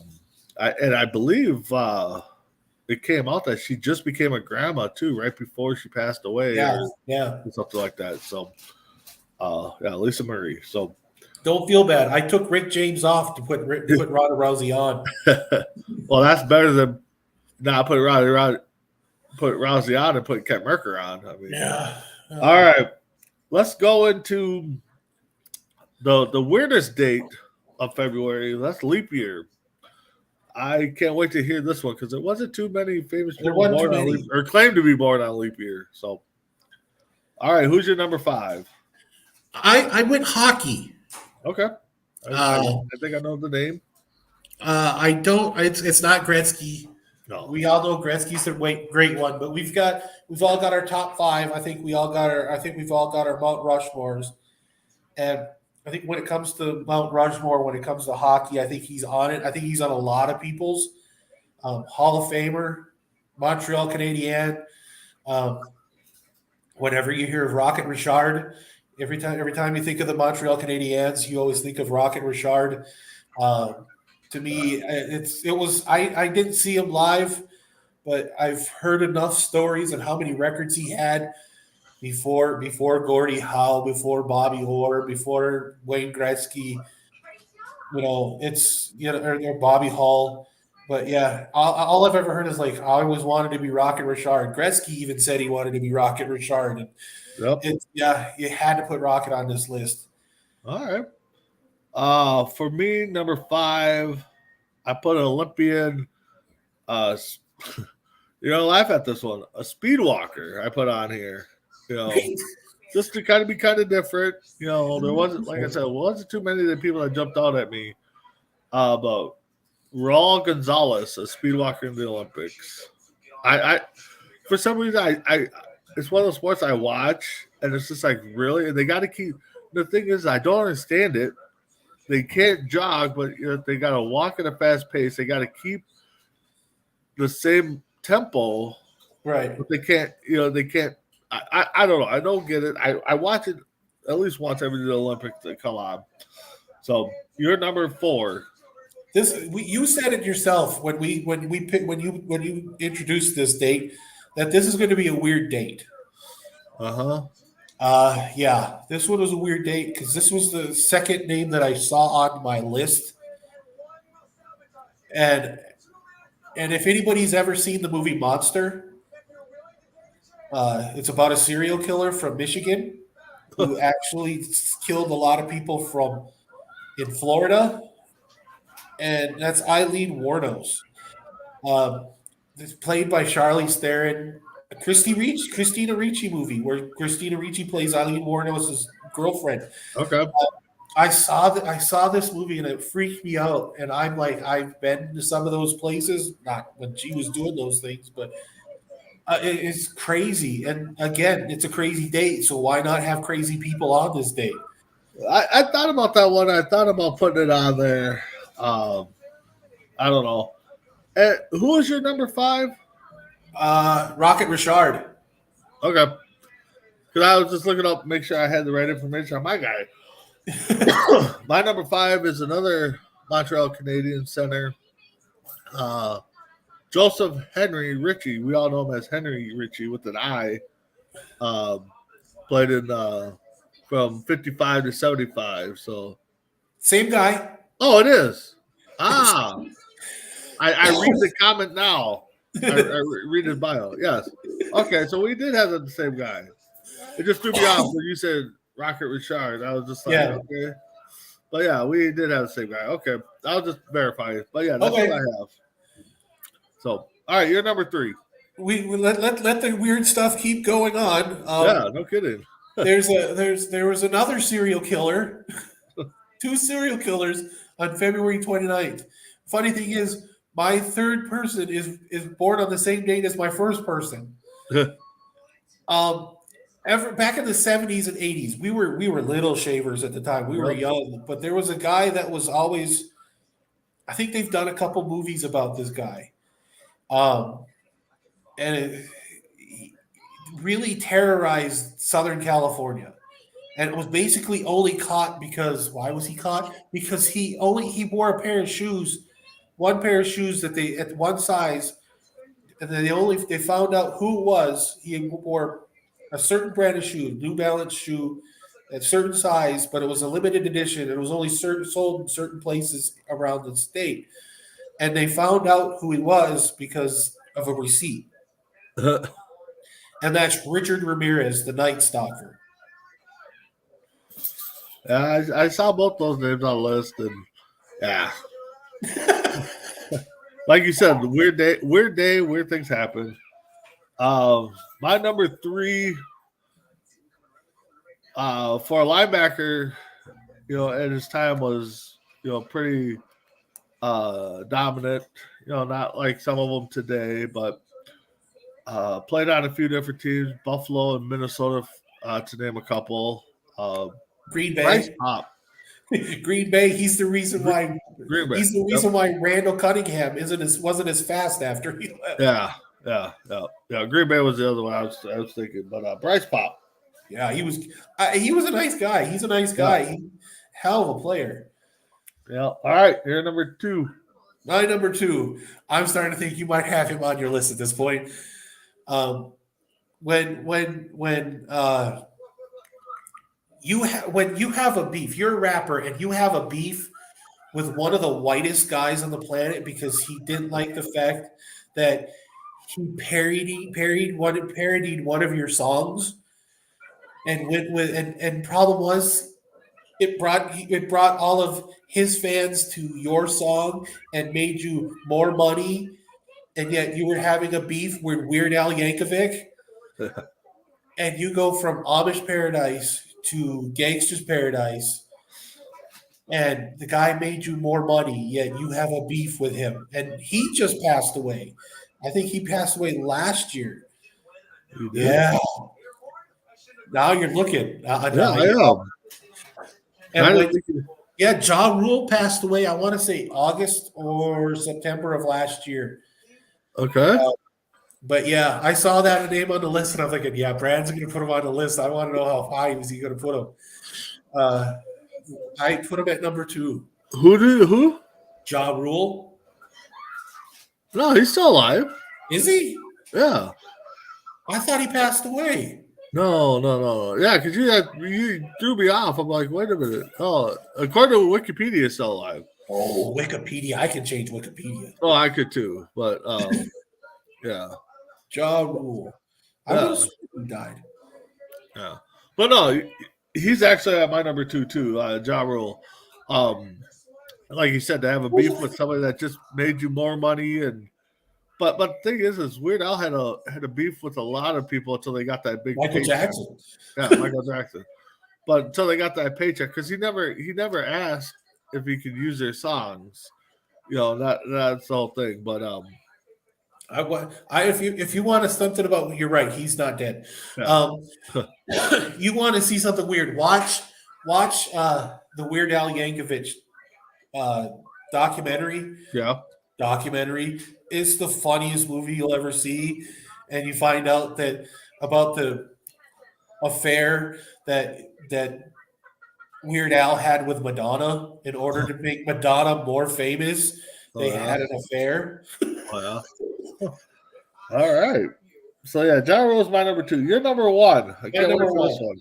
I believe it came out that she just became a grandma too, right before she passed away, Yeah, or yeah. something like that. So, yeah, Lisa Marie. So, Don't feel bad. I took Rick James off to put Ronda Rousey on. well, that's better than not put Rousey on and put Kent Merker on. I mean, Yeah. all right, let's go into the weirdest date of February. That's leap year. I can't wait to hear this one because it wasn't too many famous There people wasn't too born on many. leap or claimed to be born on leap year. So, all right, who's your number five? I went hockey. Okay, I think I know the name. I don't. It's not Gretzky. No, We all know Gretzky's a great one, but we've all got our top five. I think we've all got our Mount Rushmores, and I think when it comes to Mount Rushmore, when it comes to hockey, I think he's on it. I think he's on a lot of people's Hall of Famer, Montreal Canadien. Um, Whenever you hear of Rocket Richard, every time you think of the Montreal Canadiens, you always think of Rocket Richard. To me, I didn't see him live, but I've heard enough stories and how many records he had before Gordie Howe, before Bobby Orr, before Wayne Gretzky. Or Bobby Hall. But yeah, all I've ever heard is like I always wanted to be Rocket Richard. Gretzky even said he wanted to be Rocket Richard, and yep. you had to put Rocket on this list. All right. For me, number five, I put an Olympian. Uh, laugh at this one. A speed walker I put on here. Just to kind of be kind of different. There wasn't, like I said, wasn't too many of the people that jumped out at me. But Raul Gonzalez, a speed walker in the Olympics. I for some reason, I it's one of those sports I watch, and it's just like really, and they got to keep. The thing is, I don't understand it. They can't jog, but they got to walk at a fast pace. They got to keep the same tempo, Right. but they can't. They can't. I don't know. I don't get it. I watch it at least once every the Olympics that come on. So you're number four. You said it yourself when you introduced this date that this is going to be a weird date. Yeah, this one was a weird date because this was the second name that I saw on my list, and if anybody's ever seen the movie Monster, it's about a serial killer from Michigan who actually killed a lot of people in Florida, and that's Eileen Wuornos. It's played by Charlize Theron. Christina Ricci movie where Christina Ricci plays Eileen Wuornos' girlfriend. Okay. I saw this movie and it freaked me out. And I'm like, I've been to some of those places, not when she was doing those things, but it's crazy. And again, it's a crazy date. So why not have crazy people on this date? I thought about that one. I thought about putting it on there. I don't know. Who was your number five? Rocket Richard. Okay. Because I was just looking up, make sure I had the right information on my guy. My number five is another Montreal Canadian center, Joseph Henry Ritchie. We all know him as Henry Ritchie with an I. Played in from 55 to 75. So Same guy. Oh, it is. I read the comment now. I read his bio. Yes. Okay, so we did have the same guy. It just threw me off when you said Rocket Richard. I was just like, okay. But yeah, we did have the same guy. Okay. I'll just verify it. But yeah, that's what I have. So, all right, you're number three. we let the weird stuff keep going on. Yeah, no kidding. There was another serial killer, two serial killers on February 29th. Funny thing is, my third person is born on the same date as my first person. Um, back in the 70s and 80s, we were little shavers at the time. We were Yep. young, but there was a guy that was always. I think they've done a couple movies about this guy, and he really terrorized Southern California. And it was basically only caught because why was he caught? Because he wore a pair of shoes, one pair of shoes that they at one size, and then they found out who it was. He wore a certain brand of shoe, New Balance shoe, at certain size, but it was a limited edition. And it was only sold in certain places around the state. And they found out who he was because of a receipt, and that's Richard Ramirez, the Night Stalker. Yeah, I saw both those names on the list, and yeah, like you said, weird day, weird things happen. My number three, for a linebacker, at his time was, pretty dominant. Not like some of them today, but played on a few different teams, Buffalo and Minnesota, to name a couple. Green Bryce Bay. Pop, Green Bay. He's the reason why. Green Bay. He's the reason why Randall Cunningham wasn't as fast after he left. Yeah. Green Bay was the other one I was thinking, but Bryce Pop. Yeah, he was a nice guy. He's a nice guy. Hell of a player. Yeah. All right, here number two. My number two. I'm starting to think you might have him on your list at this point. When you have a beef, you're a rapper and you have a beef with one of the whitest guys on the planet because he didn't like the fact that he parodied one of your songs, and went with and problem was it brought all of his fans to your song and made you more money, and yet you were having a beef with Weird Al Yankovic, and you go from Amish Paradise to Gangster's Paradise, and the guy made you more money, yet you have a beef with him. And he just passed away. I think he passed away last year. Yeah. Now you're looking. I am. And Ja Rule passed away, I want to say August or September of last year. Okay. But yeah, I saw that name on the list, and I'm thinking, yeah, Brad's going to put him on the list. I want to know how high is he going to put him. I put him at number 2. Who? Ja Rule. No, he's still alive. Is he? Yeah. I thought he passed away. No. Yeah, because you threw me off. I'm like, wait a minute. Oh, according to Wikipedia, he's still alive. Oh, Wikipedia. I can change Wikipedia. Oh, I could too. But yeah. Ja Rule. I would have he died. Yeah. But no, he's actually at my number 2 too, Ja Rule. Like you said, to have a beef with somebody that just made you more money, and but the thing is Weird Al had a beef with a lot of people until they got that big Michael paycheck. Jackson. Yeah, Michael Jackson. But until they got that paycheck, because he never asked if he could use their songs. That's the whole thing. But if you want something about, you're right, he's not dead. Yeah. You want to see something weird? Watch the Weird Al Yankovic documentary. Yeah. Documentary. It's the funniest movie you'll ever see, and you find out that about the affair that Weird Al had with Madonna in order to make Madonna more famous. They had an affair. Oh, yeah. All right. So yeah, Ja Rule is my number 2. You're number 1. I can't wait for this one.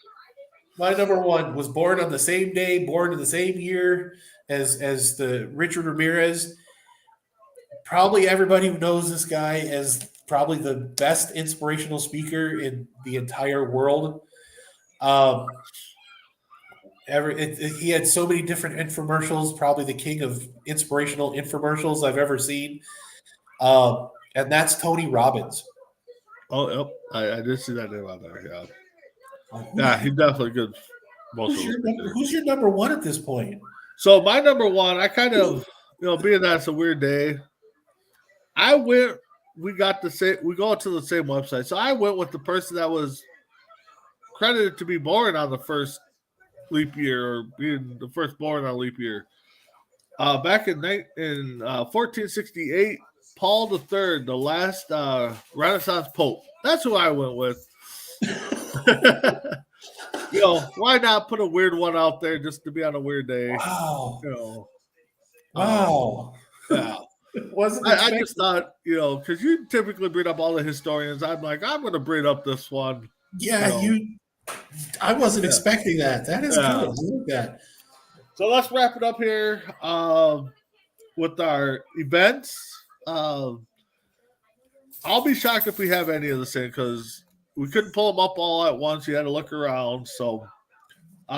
My number 1 was born on the same day, born in the same year as the Richard Ramirez. Probably everybody knows this guy as probably the best inspirational speaker in the entire world. He had so many different infomercials, probably the king of inspirational infomercials I've ever seen. And that's Tony Robbins. Oh, yep. I did see that name on there. Yeah. Like, Yeah, he's definitely good. Most of who's your number one at this point? So my number one, I kind of, being that it's a weird day, I went. We got the same. We go to the same website, so I went with the person that was credited to be born on the first leap year, or being the first born on leap year. Back in 1468, Paul III, the last Renaissance Pope. That's who I went with. Why not put a weird one out there just to be on a weird day? Wow. Wow. Yeah. I just thought, because you typically bring up all the historians. I'm like, I'm going to bring up this one. Yeah, I wasn't expecting that. That is good. I like that. So let's wrap it up here with our events. I'll be shocked if we have any of the same because we couldn't pull them up all at once. You had to look around. So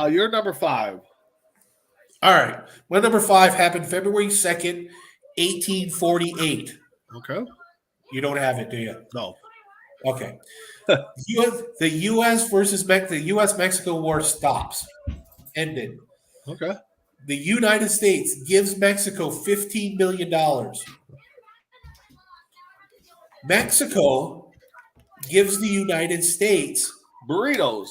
you're number 5. All right. My number 5 happened February 2nd, 1848. Okay. You don't have it, do you? No. Okay. The U.S. versus the U.S.-Mexico War stops. Ended. Okay. The United States gives Mexico $15 million. Mexico gives the United States burritos.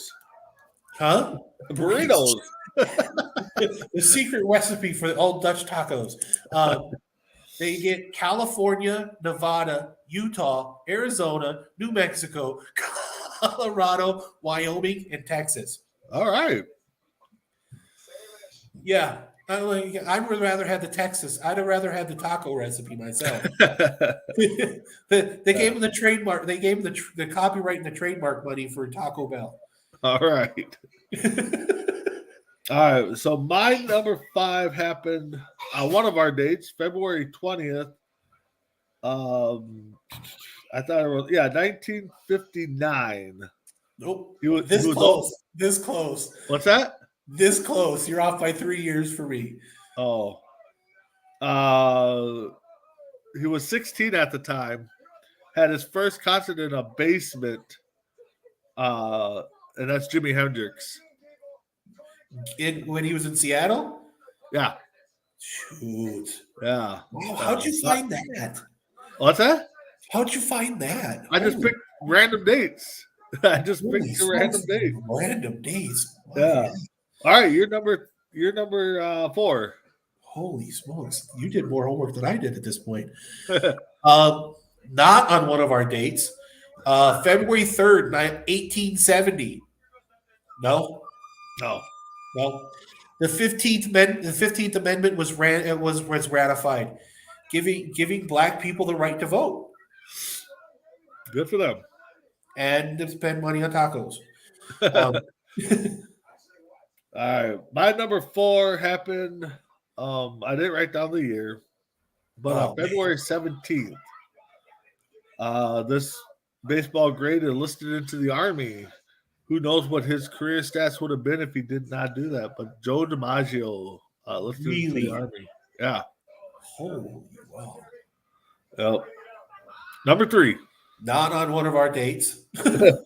Huh? Burritos. The secret recipe for the old Dutch tacos. They get California, Nevada, Utah, Arizona, New Mexico, Colorado, Wyoming, and Texas. All right. Yeah. I would rather have the Texas. I'd have rather had the taco recipe myself. They gave him the trademark. They gave him the copyright and the trademark money for Taco Bell. All right. All right. So my number 5 happened on one of our dates, February 20th. I thought it was 1959. Nope. He was close. old. This close. What's that? This close. You're off by 3 years for me. Oh. He was 16 at the time. Had his first concert in a basement. And that's Jimi Hendrix. When he was in Seattle? Yeah. Shoot. Yeah. Wow, how'd you find that? What's that? How'd you find that? I just picked random dates. I just picked a random date. Random dates. Yeah. All right, you're number 4. Holy smokes. You did more homework than I did at this point. Not on one of our dates. February 3rd, 1870. No. The 15th Amendment was ratified, giving black people the right to vote. Good for them. And to spend money on tacos. All right. My number 4 happened. I didn't write down the year, but on February 17th, this baseball great enlisted into the Army. Who knows what his career stats would have been if he did not do that? But Joe DiMaggio enlisted into the Army. Yeah. Holy wow. Yep. Number 3. Not on one of our dates. February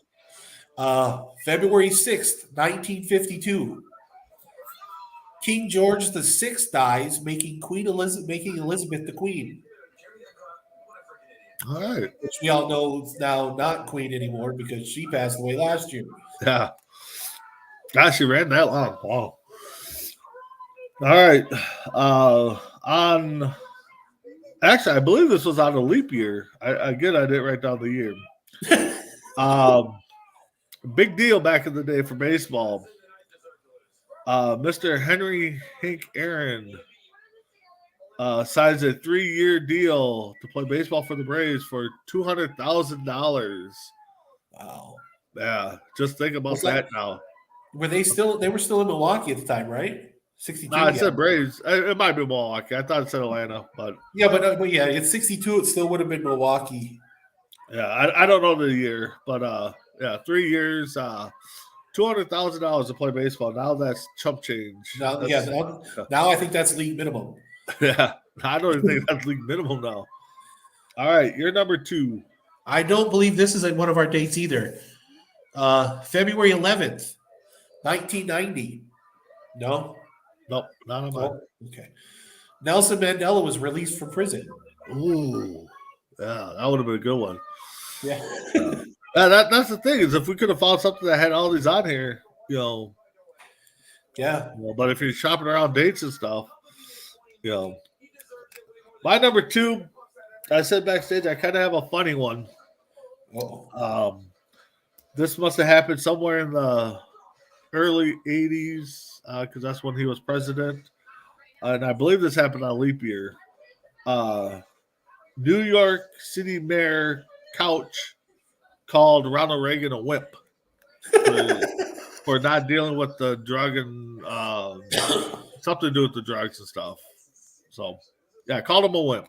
6th, 1952. King George VI dies, making Elizabeth the queen. All right. Which we all know is now not queen anymore because she passed away last year. Yeah. Gosh, she ran that long. Wow. All right. Actually, I believe this was on a leap year. I didn't write down the year. Big deal back in the day for baseball. Mr. Henry Hank Aaron signs a 3-year deal to play baseball for the Braves for $200,000. Wow. Yeah, just think about that now. Were they still? They were still in Milwaukee at the time, right? 62. No, it said Braves. It might be Milwaukee. I thought it said Atlanta, but yeah, but it's 62. It still would have been Milwaukee. Yeah, I don't know the year, but 3 years, $200,000 to play baseball. Now that's chump change. Now I think that's league minimum. Yeah, I don't even think that's league minimum now. All right, you're number 2. I don't believe this is one of our dates either. February 11th, 1990. No? Nope, not on mine. Oh, okay. Nelson Mandela was released from prison. Ooh, yeah, that would have been a good one. Yeah. That's the thing is if we could have found something that had all these on here, Yeah. but if you're shopping around dates and stuff, my number 2, I said backstage, I kind of have a funny one. Oh. This must have happened somewhere in the early 80s because that's when he was president. And I believe this happened on leap year. New York City Mayor Couch called Ronald Reagan a wimp for not dealing with the drug and something to do with the drugs and stuff. So, yeah, called him a wimp.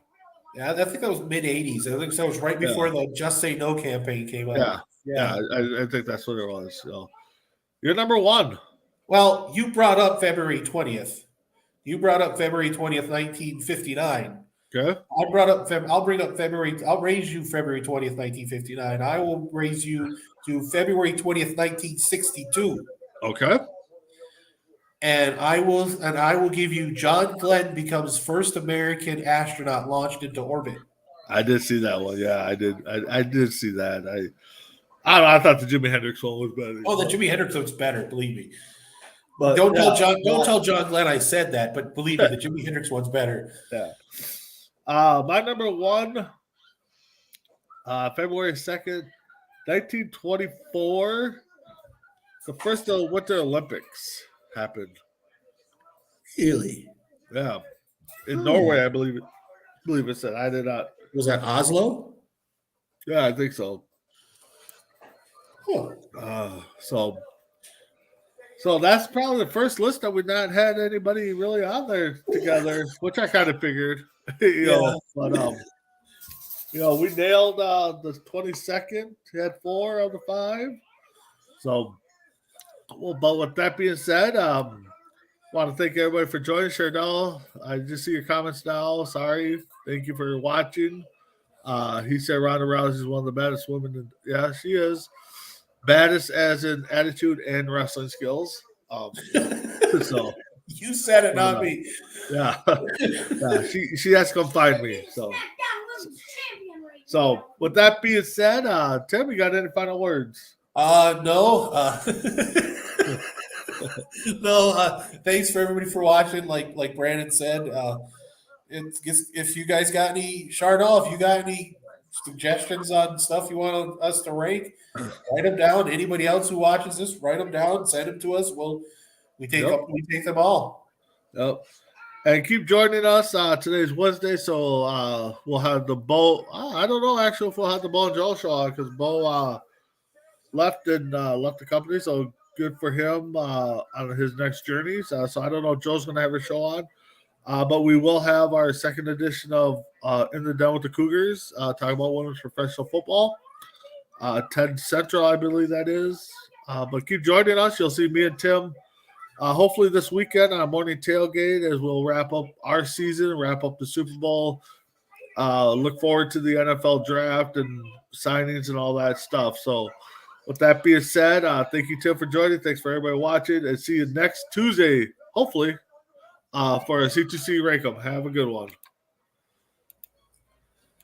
Yeah, I think that was mid 80s. I think that was right before the Just Say No campaign came out. Yeah, I think that's what it was. So, you're number 1. Well, you brought up February 20th. You brought up February 20th, 1959. Okay. I'll bring up February. I'll raise you February 20th, 1959. I will raise you to February 20th, 1962. Okay. And I will give you John Glenn becomes first American astronaut launched into orbit. I did see that one. Yeah, I did. I did see that. I don't know, I thought the Jimi Hendrix one was better. Oh, the Jimi Hendrix one's better, believe me. But Don't tell John Glenn I said that, but believe me, the Jimi Hendrix one's better. Yeah. My number 1, February 2nd, 1924, the first Winter Olympics happened. Really? Yeah. In Norway, I believe it said. I did not. Was that Oslo? Yeah, I think so. Huh. So that's probably the first list that we've not had anybody really on there together, which I kind of figured. But we nailed the 22nd. We had 4 of the 5. So, but with that being said, want to thank everybody for joining. Chardell, I just see your comments now. Sorry, thank you for watching. He said Ronda Rousey is one of the baddest women. Yeah, she is. Baddest as in attitude and wrestling skills. So you said it, not me. Yeah. She has to come find me. So with that being said, Tim, you got any final words? No. No. Thanks for everybody for watching. Like Brandon said, if you guys got any Chardell, if you got any suggestions on stuff you want us to rank, write them down. Anybody else who watches this, write them down, send them to us. We take them all. Yep. And keep joining us. Today's Wednesday, so we'll have the Bo. I don't know actually if we'll have the Bo and Joel show on because Bo left the company. So good for him on his next journeys. So I don't know if Joe's going to have a show on. But we will have our second edition of In the Den with the Cougars, talking about women's professional football. 10 Central, I believe that is. But keep joining us. You'll see me and Tim hopefully this weekend on a morning tailgate as we'll wrap up our season, wrap up the Super Bowl. Look forward to the NFL draft and signings and all that stuff. So with that being said, thank you, Tim, for joining. Thanks for everybody watching. And see you next Tuesday, hopefully, for a C2C Rankem. Have a good one.